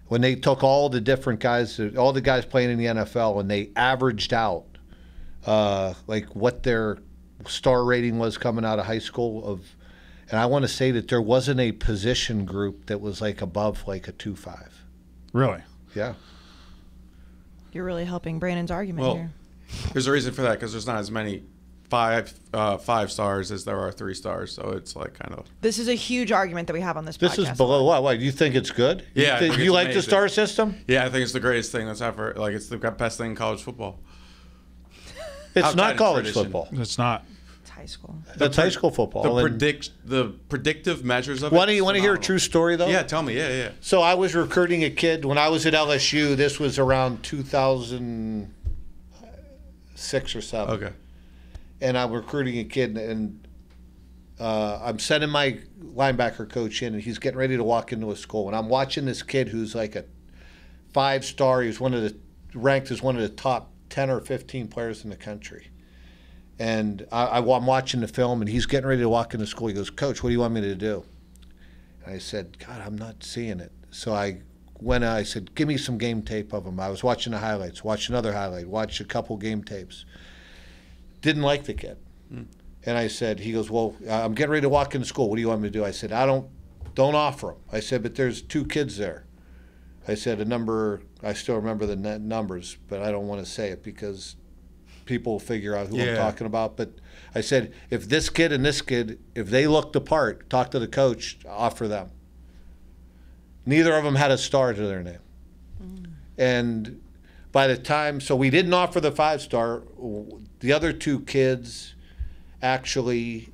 when they took all the different guys, all the guys playing in the NFL, and they averaged out like what their star rating was coming out of high school and I want to say that there wasn't a position group that was like above like a 2.5. Really? Yeah. You're really helping Brandon's argument here. There's a reason for that because there's not as many five stars as there are 3 stars, so it's like kind of. This is a huge argument that we have on this podcast. This is below what? Why do you think it's good? Yeah, you like the star system? Yeah, I think it's the greatest thing that's ever. Like, it's the best thing in college football. It's not college football. It's not. It's high school. That's high school football. The predictive measures of it. Want to hear a true story though? Yeah, tell me. Yeah. So I was recruiting a kid when I was at LSU. This was around 2006 or 7. Okay. And I'm recruiting a kid, and I'm sending my linebacker coach in, and he's getting ready to walk into a school. And I'm watching this kid who's like a 5-star. He's ranked as one of the top 10 or 15 players in the country. And I'm watching the film, and he's getting ready to walk into school. He goes, "Coach, what do you want me to do?" And I said, "God, I'm not seeing it." So I said, "Give me some game tape of him." I was watching the highlights, watched another highlight, watched a couple game tapes. Didn't like the kid. And I said, he goes, "Well, I'm getting ready to walk into school. What do you want me to do?" I said, don't offer him. I said, "But there's 2 kids there." I said, a number, I still remember the numbers, but I don't want to say it because people will figure out who I'm talking about. But I said, if this kid and this kid, if they looked apart, talk to the coach, offer them. Neither of them had a star to their name. And by the time, so we didn't offer the 5-star. The other 2 kids, actually,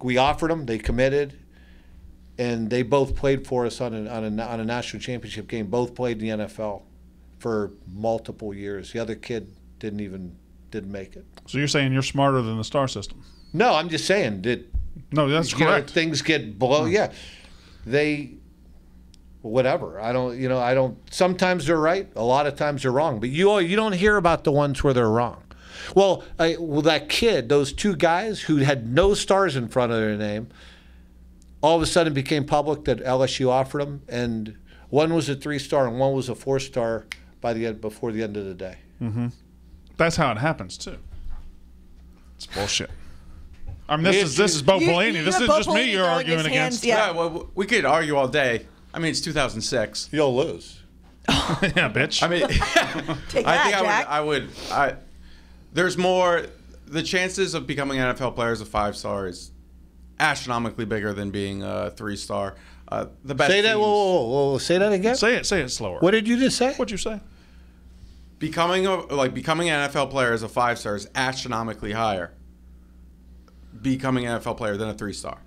we offered them. They committed, and they both played for us on a national championship game. Both played in the NFL for multiple years. The other kid didn't make it. So you're saying you're smarter than the star system? No, I'm just saying that. No, that's correct. Things get below. Yeah, whatever. I don't. Sometimes they're right. A lot of times they're wrong. But you don't hear about the ones where they're wrong. Well, that kid, those 2 guys who had no stars in front of their name, all of a sudden became public that LSU offered them, and one was a 3-star and one was a 4-star before the end of the day. Mm-hmm. That's how it happens too. It's bullshit. I mean, this is Bo Pelini. This isn't just me you're arguing against. Yeah, well, we could argue all day. I mean, it's 2006. You'll lose. Yeah, bitch. I mean, Take that, Jack. I would. There's more. The chances of becoming an NFL player as a 5-star is astronomically bigger than being a 3-star. The best. Say that. teams, Whoa, say that again. Say it slower. What did you just say? What'd you say? Becoming an NFL player as a 5-star is astronomically higher. Becoming an NFL player than a 3-star.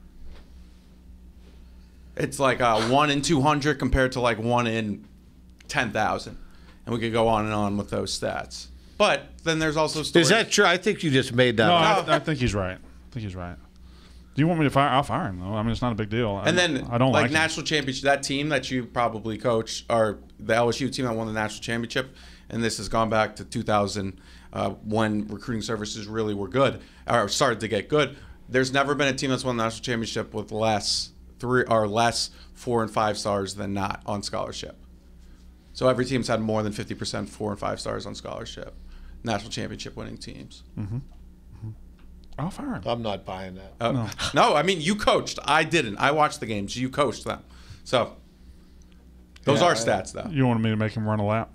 It's like 1 in 200 compared to like 1 in 10,000, and we could go on and on with those stats. But then there's also stories. Is that true? I think you just made that up. I think he's right. Do you want me to fire? I'll fire him though. I mean, it's not a big deal. And then I don't like national championship. That team that you probably coach, or the LSU team that won the national championship, and this has gone back to 2000 when recruiting services really were good or started to get good. There's never been a team that's won the national championship with less 4 and 5 stars than not on scholarship. So every team's had more than 50% 4 and 5 stars on scholarship. National championship winning teams. Mm-hmm. I'll fire him. I'm not buying that. No, I mean, you coached. I didn't. I watched the games. You coached them. So those are stats, though. You wanted me to make him run a lap?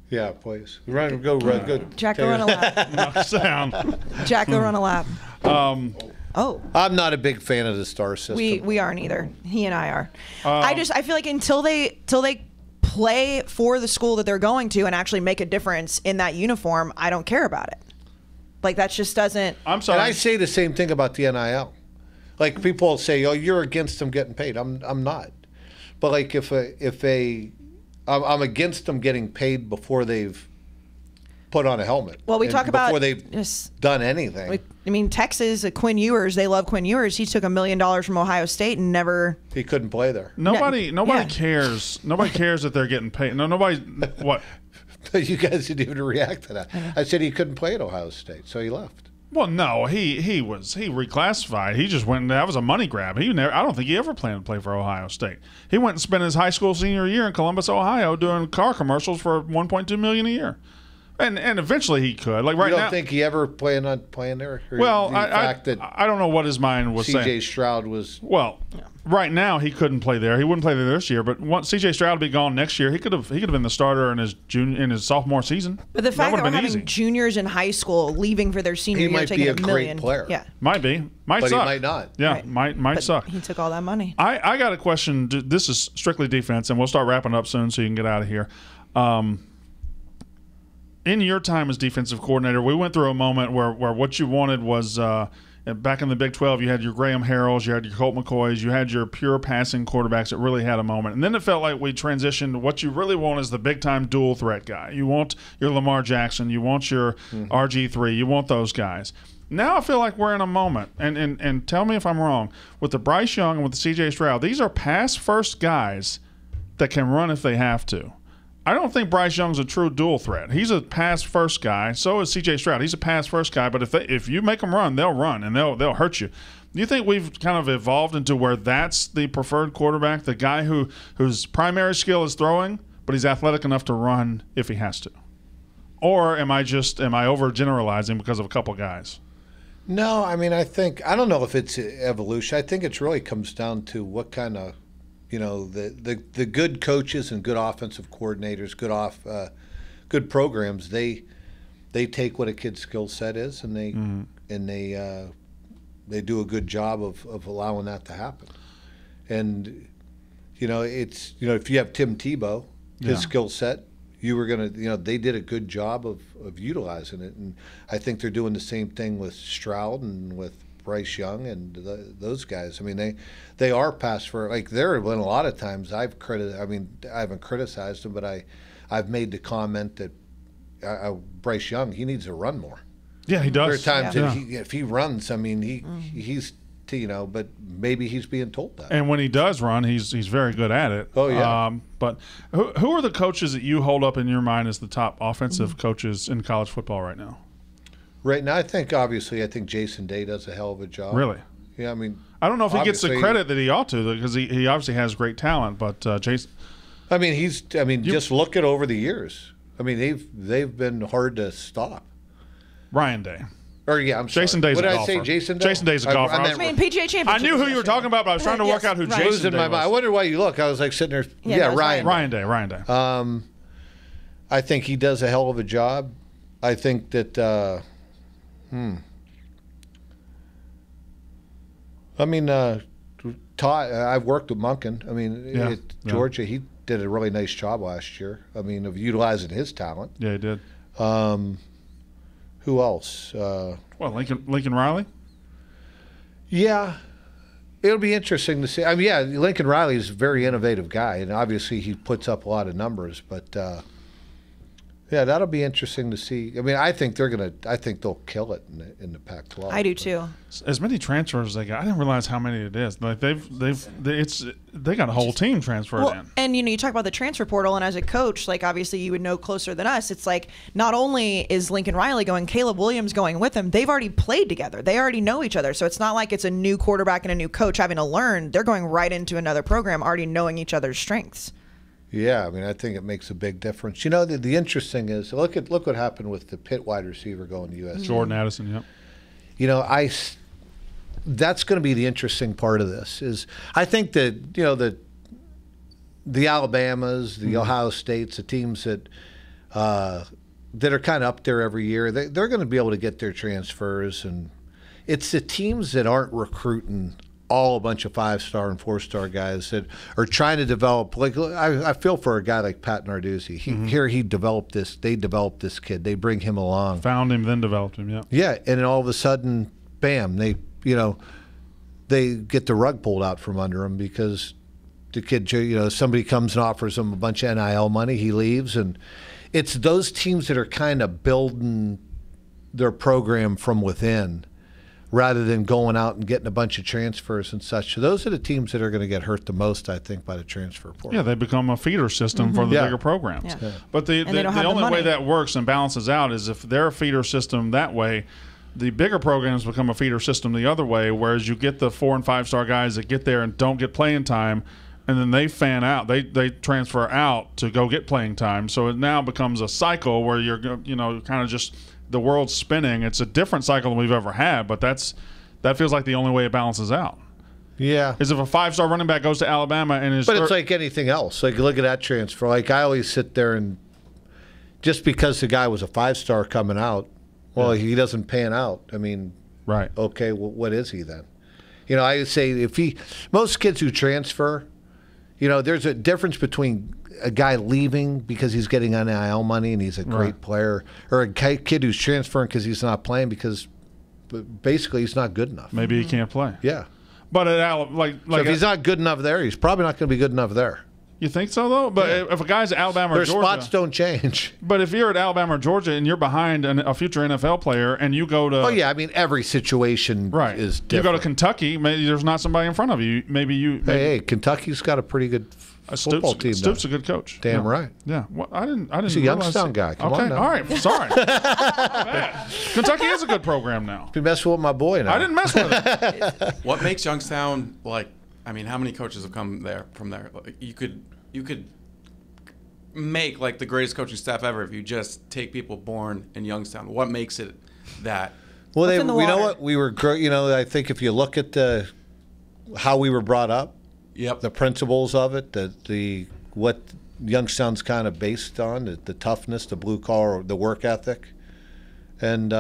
Yeah, please. Go. Jack, go run a lap. Knock down. Jack, go run a lap. I'm not a big fan of the star system. We aren't either. He and I are. I feel like until they play for the school that they're going to and actually make a difference in that uniform, I don't care about it. Like, that just doesn't. I'm sorry. And I say the same thing about the NIL. Like people say, "Oh, you're against them getting paid." I'm not. But like I'm against them getting paid before they've put on a helmet. Well, we talk about before they've done anything. I mean, Texas, Quinn Ewers, they love Quinn Ewers. He took $1 million from Ohio State and never. He couldn't play there. Nobody cares. Nobody cares that they're getting paid. No, nobody. What? You guys didn't even react to that. I said he couldn't play at Ohio State, so he left. Well, no, he reclassified. He just went. That was a money grab. I don't think he ever planned to play for Ohio State. He went and spent his high school senior year in Columbus, Ohio, doing car commercials for $1.2 million a year. And eventually he could. Like right now, you don't think he ever planned on playing there? Well, I don't know what his mind was saying. C.J. Stroud was. Well, right now he couldn't play there. He wouldn't play there this year. But once C.J. Stroud would be gone next year, he could have been the starter in his sophomore season. But the fact that we're having juniors in high school leaving for their senior year taking $1 million, great player. Yeah, might be, but suck. He might not. Yeah, right. might suck. He took all that money. I got a question. This is strictly defense, and we'll start wrapping up soon, so you can get out of here. In your time as defensive coordinator, we went through a moment where what you wanted was back in the Big 12, you had your Graham Harrells, you had your Colt McCoys, you had your pure passing quarterbacks that really had a moment. And then it felt like we transitioned. What you really want is the big-time dual threat guy. You want your Lamar Jackson. You want your RG3. You want those guys. Now I feel like we're in a moment, and tell me if I'm wrong, with the Bryce Young and with the C.J. Stroud, these are pass-first guys that can run if they have to. I don't think Bryce Young's a true dual threat. He's a pass-first guy. So is C.J. Stroud. He's a pass-first guy. But if you make them run, they'll run, and they'll hurt you. Do you think we've kind of evolved into where that's the preferred quarterback, the guy whose primary skill is throwing, but he's athletic enough to run if he has to? Or am I overgeneralizing because of a couple guys? No, I mean, I don't know if it's evolution. I think it really comes down to what kind of, the good coaches and good offensive coordinators, good programs. They take what a kid's skill set is, and they do a good job of allowing that to happen. And it's if you have Tim Tebow, his skill set, you were gonna they did a good job of utilizing it, and I think they're doing the same thing with Stroud and with Bryce Young and those guys. I mean, they are pass for, like, there have been a lot of times I haven't criticized them, but I've made the comment that Bryce Young, he needs to run more. Yeah, he does. There are times that if he runs, I mean, he's but maybe he's being told that. And when he does run, he's very good at it. Oh yeah. But who are the coaches that you hold up in your mind as the top offensive coaches in college football right now? Right now, I think Jason Day does a hell of a job. Really? Yeah, I mean, I don't know if he gets the credit that he ought to, because he obviously has great talent. But Jason, just look at over the years. I mean, they've been hard to stop. Ryan Day. Or I'm sorry. Jason Day's a golfer. What did I say, Jason Day? Jason Day's a golfer. PGA Championship. I knew who you were talking about, but I was trying to work out who Jason Day was. I wonder why you look. I was like sitting there. Yeah, Ryan Day. I think he does a hell of a job. I think that. Todd. I've worked with Monken. I mean, Georgia. He did a really nice job last year. I mean, of utilizing his talent. Yeah, he did. Who else? Lincoln Riley? Yeah. It'll be interesting to see. I mean, Lincoln Riley is a very innovative guy, and obviously he puts up a lot of numbers. But, that'll be interesting to see. I mean, I think they'll kill it in the Pac-12. I do too. As many transfers as they got, I didn't realize how many it is. Like they got a whole team transferred in. And you talk about the transfer portal, and as a coach, like, obviously you would know closer than us. It's like, not only is Lincoln Riley going, Caleb Williams going with him. They've already played together. They already know each other. So it's not like it's a new quarterback and a new coach having to learn. They're going right into another program, already knowing each other's strengths. Yeah, I mean, I think it makes a big difference. The interesting is, look what happened with the Pitt wide receiver going to USC. Jordan Addison, yep. That's going to be the interesting part of this. Is I think that the Alabamas, the Ohio States, the teams that are kind of up there every year, they're going to be able to get their transfers, and it's the teams that aren't recruiting a bunch of 5-star and 4-star guys that are trying to develop. Like, I feel for a guy like Pat Narduzzi. He developed this. They developed this kid. They bring him along. Found him, then developed him. Yeah. Yeah, and then all of a sudden, bam! They they get the rug pulled out from under them because the kid, somebody comes and offers him a bunch of NIL money, he leaves, and it's those teams that are kind of building their program from within rather than going out and getting a bunch of transfers and such. So those are the teams that are going to get hurt the most, I think, by the transfer portal. Yeah, they become a feeder system for the bigger programs. Yeah. But the only way that works and balances out is if they're a feeder system that way, the bigger programs become a feeder system the other way, whereas you get the 4- and 5-star guys that get there and don't get playing time, and then they fan out. They transfer out to go get playing time. So it now becomes a cycle where you're kind of just the world's spinning. It's a different cycle than we've ever had, but that feels like the only way it balances out. Yeah. Is if a 5-star running back goes to Alabama and is. But it's like anything else. Like, look at that transfer. Like, I always sit there and just because the guy was a 5-star coming out, well, he doesn't pan out. I mean, right. Okay, well, what is he then? I say most kids who transfer, there's a difference between a guy leaving because he's getting NIL money and he's a great player, or a kid who's transferring because he's not playing because basically he's not good enough. Maybe he can't play. Yeah. But so if he's not good enough there, he's probably not going to be good enough there. You think so, though? But if a guy's at Alabama or Georgia... Their spots don't change. But if you're at Alabama or Georgia and you're behind a future NFL player and you go to... Oh, yeah. I mean, every situation is different. You go to Kentucky, maybe there's not somebody in front of you. Hey, Kentucky's got a pretty good football team. Stoops a good coach. Damn right. Yeah. Well, I didn't He's a Youngstown guy. Come on now. All right. Sorry. Kentucky is a good program now. You messing with my boy now. I didn't mess with him. What makes Youngstown, how many coaches have come there from there? You could make the greatest coaching staff ever if you just take people born in Youngstown. What makes it that? Well, you know what? We were, I think if you look at how we were brought up, the principles of it, what Youngstown's kind of based on, the toughness, the blue collar, the work ethic, and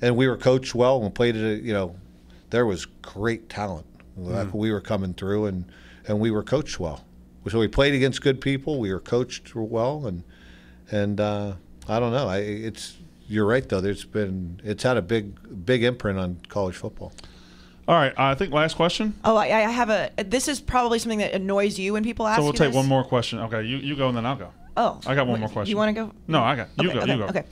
we were coached well and played it. There was great talent. We were coming through, and we were coached well. So we played against good people. We were coached well, and I don't know. You're right though. It's had a big imprint on college football. All right, I think last question. Oh, I have this is probably something that annoys you when people ask you. So we'll take one more question. Okay, you go and then I'll go. Oh, I got one more question. You want to go? No, I got you. Okay, go. You go. Okay.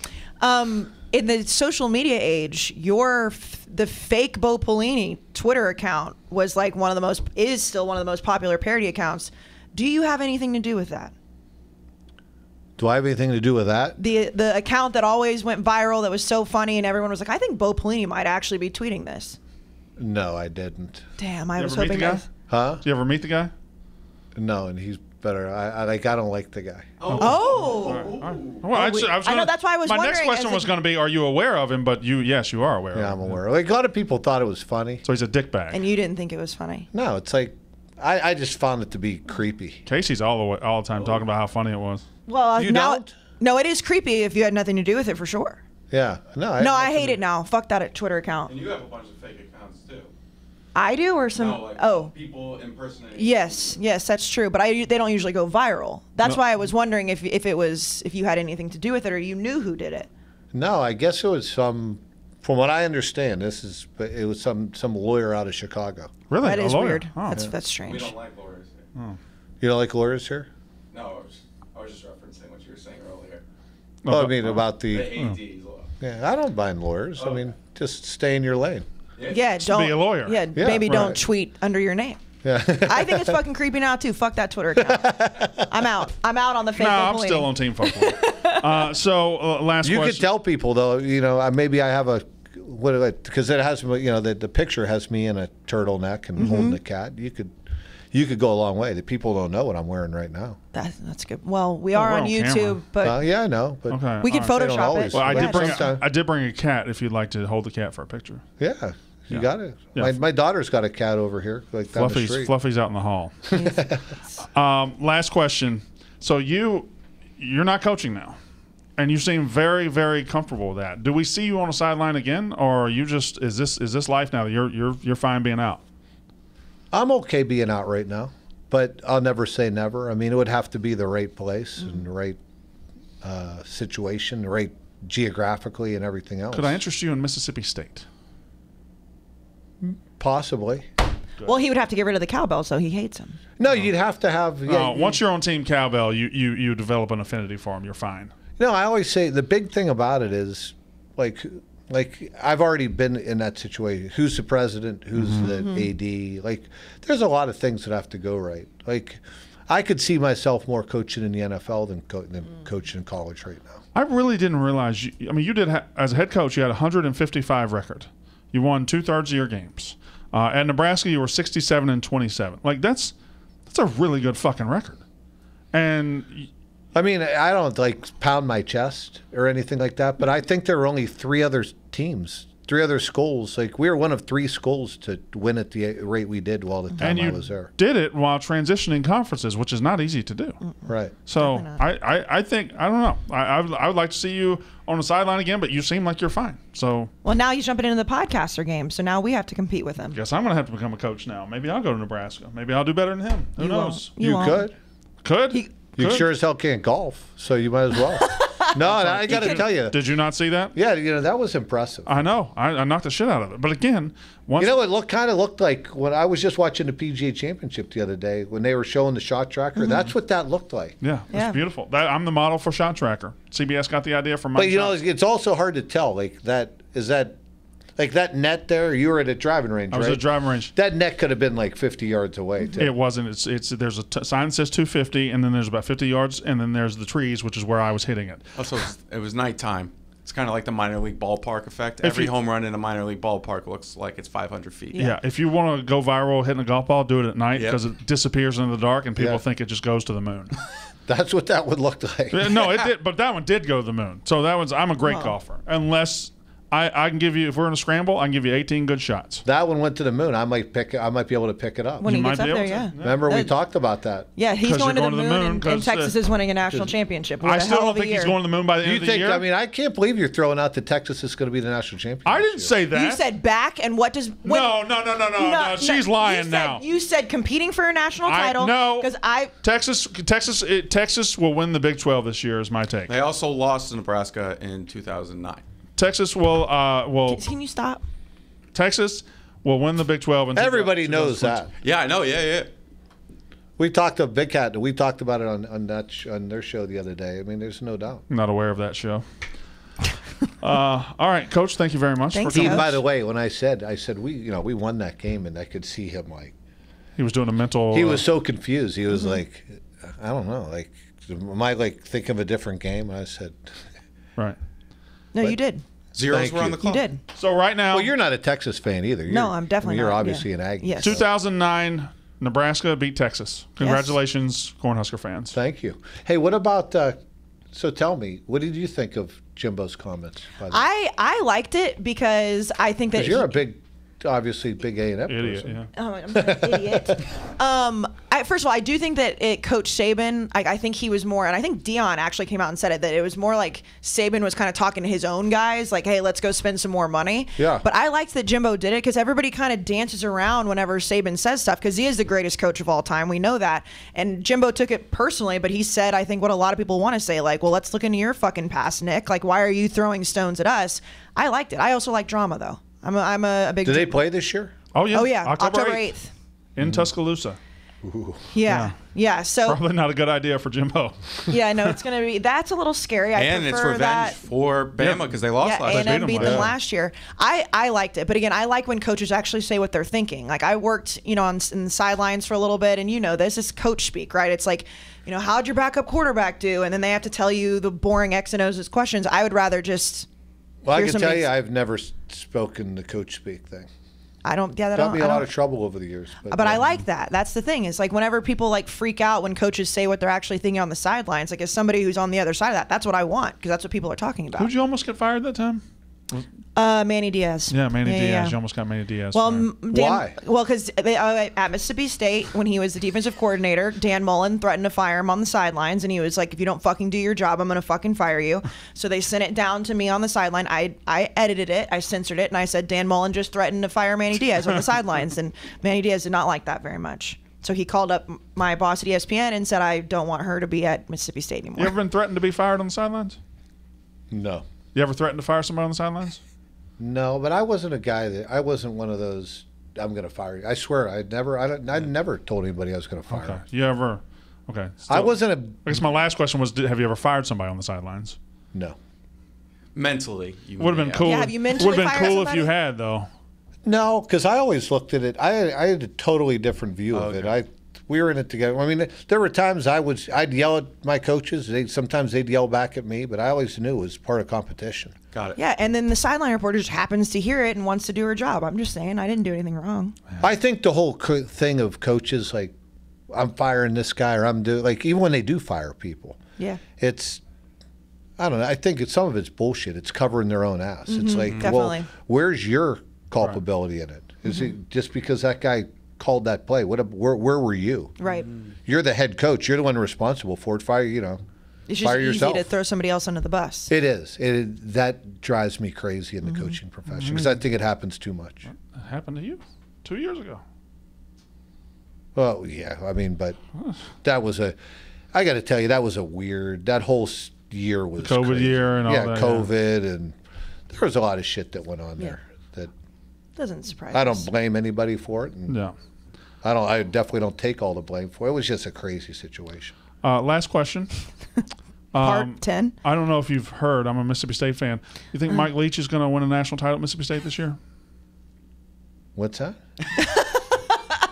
In the social media age, the fake Bo Pelini Twitter account was is still one of the most popular parody accounts. Do you have anything to do with that? Do I have anything to do with that? The account that always went viral that was so funny and everyone was like, I think Bo Pelini might actually be tweeting this. No, I didn't. Damn, I was hoping. Huh? Did you ever meet the guy? No, and he's better. I don't like the guy. Oh. All right. Well, I know, that's why I was wondering. My next question was going to be, are you aware of him? But yes, you are aware of him. Yeah, I'm aware. A lot of people thought it was funny. So he's a dickbag. And you didn't think it was funny? No, it's I just found it to be creepy. Casey's all the time talking about how funny it was. Well, you don't? No, it is creepy if you had nothing to do with it, for sure. Yeah. No, I hate it now. Fuck that Twitter account. And you have a bunch of fake accounts too. I do, or some? People impersonating. Yes, that's true. But they don't usually go viral. That's why I was wondering if you had anything to do with it or you knew who did it. No, I guess it was some. From what I understand, it was some lawyer out of Chicago. Really? That is weird. Oh. That's strange. We don't like lawyers here. Oh. You don't like lawyers here? No, I was just referencing what you were saying earlier. I mean about The AD's law. Yeah, I don't mind lawyers. I mean, just stay in your lane. Yeah, don't be a lawyer. Yeah, maybe don't tweet under your name. Yeah. I think it's fucking creepy now too. Fuck that Twitter account. I'm out. I'm out on the fake. No, I'm still on Team Fuck. So last you question. could tell people though. Maybe I have because it has the picture has me in a turtleneck and holding a cat. You could go a long way. The people don't know what I'm wearing right now. That's good. Well, we are on YouTube, camera. but yeah, I know. But okay, we can Photoshop it. Well, Yeah, I did bring a cat. If you'd like to hold the cat for a picture. Yeah. You got it. Yeah. My daughter's got a cat over here, down the street. Fluffy's out in the hall. Last question. So you're not coaching now, and you seem very, very comfortable with that. Do we see you on a sideline again, or are you just is this life now? You're fine being out. I'm okay being out right now, but I'll never say never. I mean, it would have to be the right place and the right situation, right geographically and everything else. Could I interest you in Mississippi State? Possibly. good. Well, he would have to get rid of the cowbell, so he hates him. No, you'd have to have. Once you're on Team Cowbell, you develop an affinity for him. You're fine. No, I always say the big thing about it is like I've already been in that situation. Who's the president? Who's the AD? Like, there's a lot of things that have to go right. Like, I could see myself more coaching in the NFL than coaching in college right now. I really didn't realize. You did as a head coach. You had 155 record. You won 2/3 of your games. At Nebraska, you were 67-27. Like that's a really good fucking record. And I mean, I don't like pound my chest or anything like that, but I think there were only 3 other teams, 3 other schools. Like, we were one of 3 schools to win at the rate we did while the time I was there. Did it while transitioning conferences, which is not easy to do. Right. So I think, I don't know. I would like to see you on the sideline again, but you seem like you're fine. So well, now he's jumping into the podcaster game, so now we have to compete with him. Guess I'm going to have to become a coach now. Maybe I'll go to Nebraska. Maybe I'll do better than him. Who knows? You could. Could? You sure as hell can't golf, so you might as well. No, I got to tell you. Did you not see that? Yeah, that was impressive. I know. I knocked the shit out of it. But again, it kind of looked like when I was just watching the PGA Championship the other day when they were showing the shot tracker. That's what that looked like. Yeah, it's beautiful. I'm the model for shot tracker. CBS got the idea from my. But it's also hard to tell. Like that that net there. You were at a driving range. I was at a driving range. That net could have been like 50 yards away. Too. It wasn't. There's a sign that says 250, and then there's about 50 yards, and then there's the trees, which is where I was hitting it. Also, it was nighttime. It's kind of like the minor league ballpark effect. Every home run in a minor league ballpark looks like it's 500 feet. Yeah. If you want to go viral hitting a golf ball, do it at night because it disappears into the dark, and people think it just goes to the moon. That's what that would look like. No, it did, but that one did go to the moon. So I'm a great golfer, unless. I can give you, if we're in a scramble, I can give you 18 good shots. That one went to the moon. I might be able to pick it up. When he gets up there, yeah. Remember we talked about that. Yeah, he's going to the moon, and Texas is winning a national championship. I still don't think he's going to the moon by the end of the year. I mean, I can't believe you're throwing out that Texas is going to be the national champion. I didn't say that. You said back, and what does? No. She's lying now. You said competing for a national title. No, because Texas will win the Big 12 this year. Is my take. They also lost to Nebraska in 2009. Texas will. Can you stop? Texas will win the Big 12. Everybody knows that. Yeah, I know. Yeah. We talked to Big Cat. We talked about it on their show the other day. I mean, there's no doubt. I'm not aware of that show. All right, Coach. Thank you very much. Thanks, for coming. By the way, when I said we won that game, and I could see him like he was doing a mental. He was so confused. He was like, I don't know, like, am I like thinking of a different game? And I said, right. No, you did. Zeros were on the clock. You did. So right now, well, you're not a Texas fan either. I'm definitely You're not. obviously an Aggie. Yes. 2009, Nebraska beat Texas. Congratulations, Cornhusker fans. Thank you. Hey, what about? So tell me, what did you think of Jimbo's comments? I liked it because I think that you're obviously big A&M idiot. person. Yeah. Oh, I'm not an idiot. First of all, I do think that Coach Saban, I think he was more, and I think Dion actually came out and said it, that it was more like Saban was kind of talking to his own guys, like, hey, let's go spend some more money. Yeah. But I liked that Jimbo did it because everybody kind of dances around whenever Saban says stuff because he is the greatest coach of all time. We know that. And Jimbo took it personally, but he said, I think, what a lot of people want to say, like, well, let's look into your fucking past, Nick. Like, why are you throwing stones at us? I liked it. I also like drama, though. I'm a big. Did they play this year? Oh yeah. Oh yeah. October 8th. In Tuscaloosa. Ooh. Yeah. So probably not a good idea for Jimbo. Yeah, no, it's gonna be. That's a little scary. And it's revenge for Bama because they lost last year. A&M beat them last year. I liked it, but again, I like when coaches actually say what they're thinking. Like I worked, in the sidelines for a little bit, and this is coach speak, right? It's like, how'd your backup quarterback do? And then they have to tell you the boring X and O's questions. I would rather just. Well, I can tell you, I've never spoken the coach speak thing. I don't. Yeah, that got me a lot of trouble over the years. But I like that. That's the thing. It's like whenever people like freak out when coaches say what they're actually thinking on the sidelines. Like as somebody who's on the other side of that, that's what I want because that's what people are talking about. Who'd you almost get fired that time? Manny Diaz. Yeah, Manny Diaz. Yeah. You almost got Manny Diaz. Well, why? Well, because at Mississippi State, when he was the defensive coordinator, Dan Mullen threatened to fire him on the sidelines, and he was like, "If you don't fucking do your job, I'm gonna fucking fire you." So they sent it down to me on the sideline. I edited it, I censored it, and I said Dan Mullen just threatened to fire Manny Diaz on the sidelines, and Manny Diaz did not like that very much. So he called up my boss at ESPN and said, "I don't want her to be at Mississippi State anymore." You ever been threatened to be fired on the sidelines? No. You ever threatened to fire somebody on the sidelines? No, but I wasn't a guy I wasn't one of those I'm going to fire you. I swear, I never told anybody I was going to fire. Okay. Them. You ever? Okay. I wasn't I guess my last question was: have you ever fired somebody on the sidelines? No. Mentally, you Would have been cool. Yeah, have you mentally Would have been fired cool if somebody? you had though. No, because I always looked at it. I had a totally different view of it. We were in it together. I mean, there were times I'd yell at my coaches. Sometimes they'd yell back at me, but I always knew it was part of competition. Got it. Yeah, and then the sideline reporter just happens to hear it and wants to do her job. I'm just saying, I didn't do anything wrong. I think the whole thing of coaches, like, I'm firing this guy or I'm doing, like, even when they do fire people, Yeah. it's, I don't know. I think some of it's bullshit. It's covering their own ass. It's like, Definitely. well, where's your culpability in it? Is it just because that guy called that play? Where were you? Right. You're the head coach. You're the one responsible for it. Fire, It's just fire easy yourself. to throw somebody else under the bus. It is. That drives me crazy in the coaching profession because I think it happens too much. It happened to you 2 years ago. Well, yeah. I mean, but that was I got to tell you, that was a weird. That whole year was COVID crazy. year and all that. Yeah, COVID, and there was a lot of shit that went on there that Doesn't surprise I us. don't blame anybody for it. And Yeah. I definitely don't take all the blame for it. It was just a crazy situation. Last question. Part 10. I don't know if you've heard. I'm a Mississippi State fan. You think Mike Leach is going to win a national title at Mississippi State this year? What's that?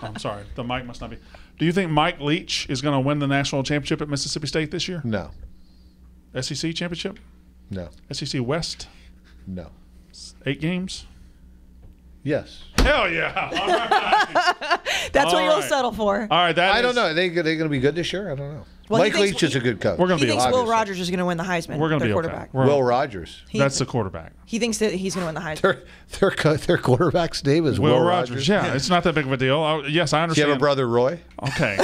I'm sorry. The mic must not be. Do you think Mike Leach is going to win the national championship at Mississippi State this year? No. SEC championship? No. SEC West? No. 8 games? Yes. Hell yeah. All right. That's what All you'll right. settle for. All right. I don't know. Are they going to be good this year? I don't know. Well, he Mike thinks- Leach is a good coach. We're going He to be thinks okay. Will Rogers is going to win the Heisman. We're going to their be quarterback. okay. Will Rogers. That's the quarterback. He thinks that he's going to win the Heisman. Their quarterback's name is Will Rogers. Rogers. Yeah, it's not that big of a deal. Yes, I Do you understand. have a brother, Roy? Okay.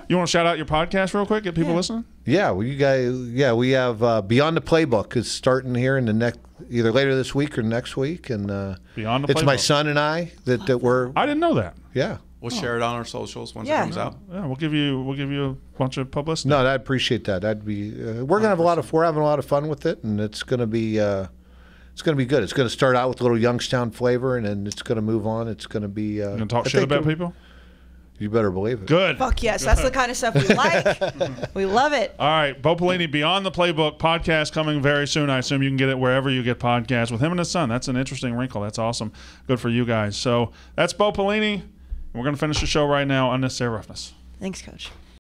You want to shout out your podcast real quick? Get people listening? Yeah, well, you guys. Yeah, we have Beyond the Playbook is starting here in the next, either later this week or next week, and Beyond the it's my Playbook. son and I that we're. I didn't know that. Yeah. We'll share it on our socials once Yeah. it comes out. Yeah, we'll give you a bunch of publicity. No, I appreciate that. That'd be. We're gonna have we're having a lot of fun with it, and it's gonna be. It's gonna be good. It's gonna start out with a little Youngstown flavor, and then it's gonna move on. It's gonna be. You gonna talk I shit think about people? You better believe it. Good. Fuck yes. That's the kind of stuff we like. We love it. All right, Bo Pelini, Beyond the Playbook podcast coming very soon. I assume you can get it wherever you get podcasts with him and his son. That's an interesting wrinkle. That's awesome. Good for you guys. So that's Bo Pelini. We're going to finish the show right now. Unnecessary Roughness. Thanks, Coach.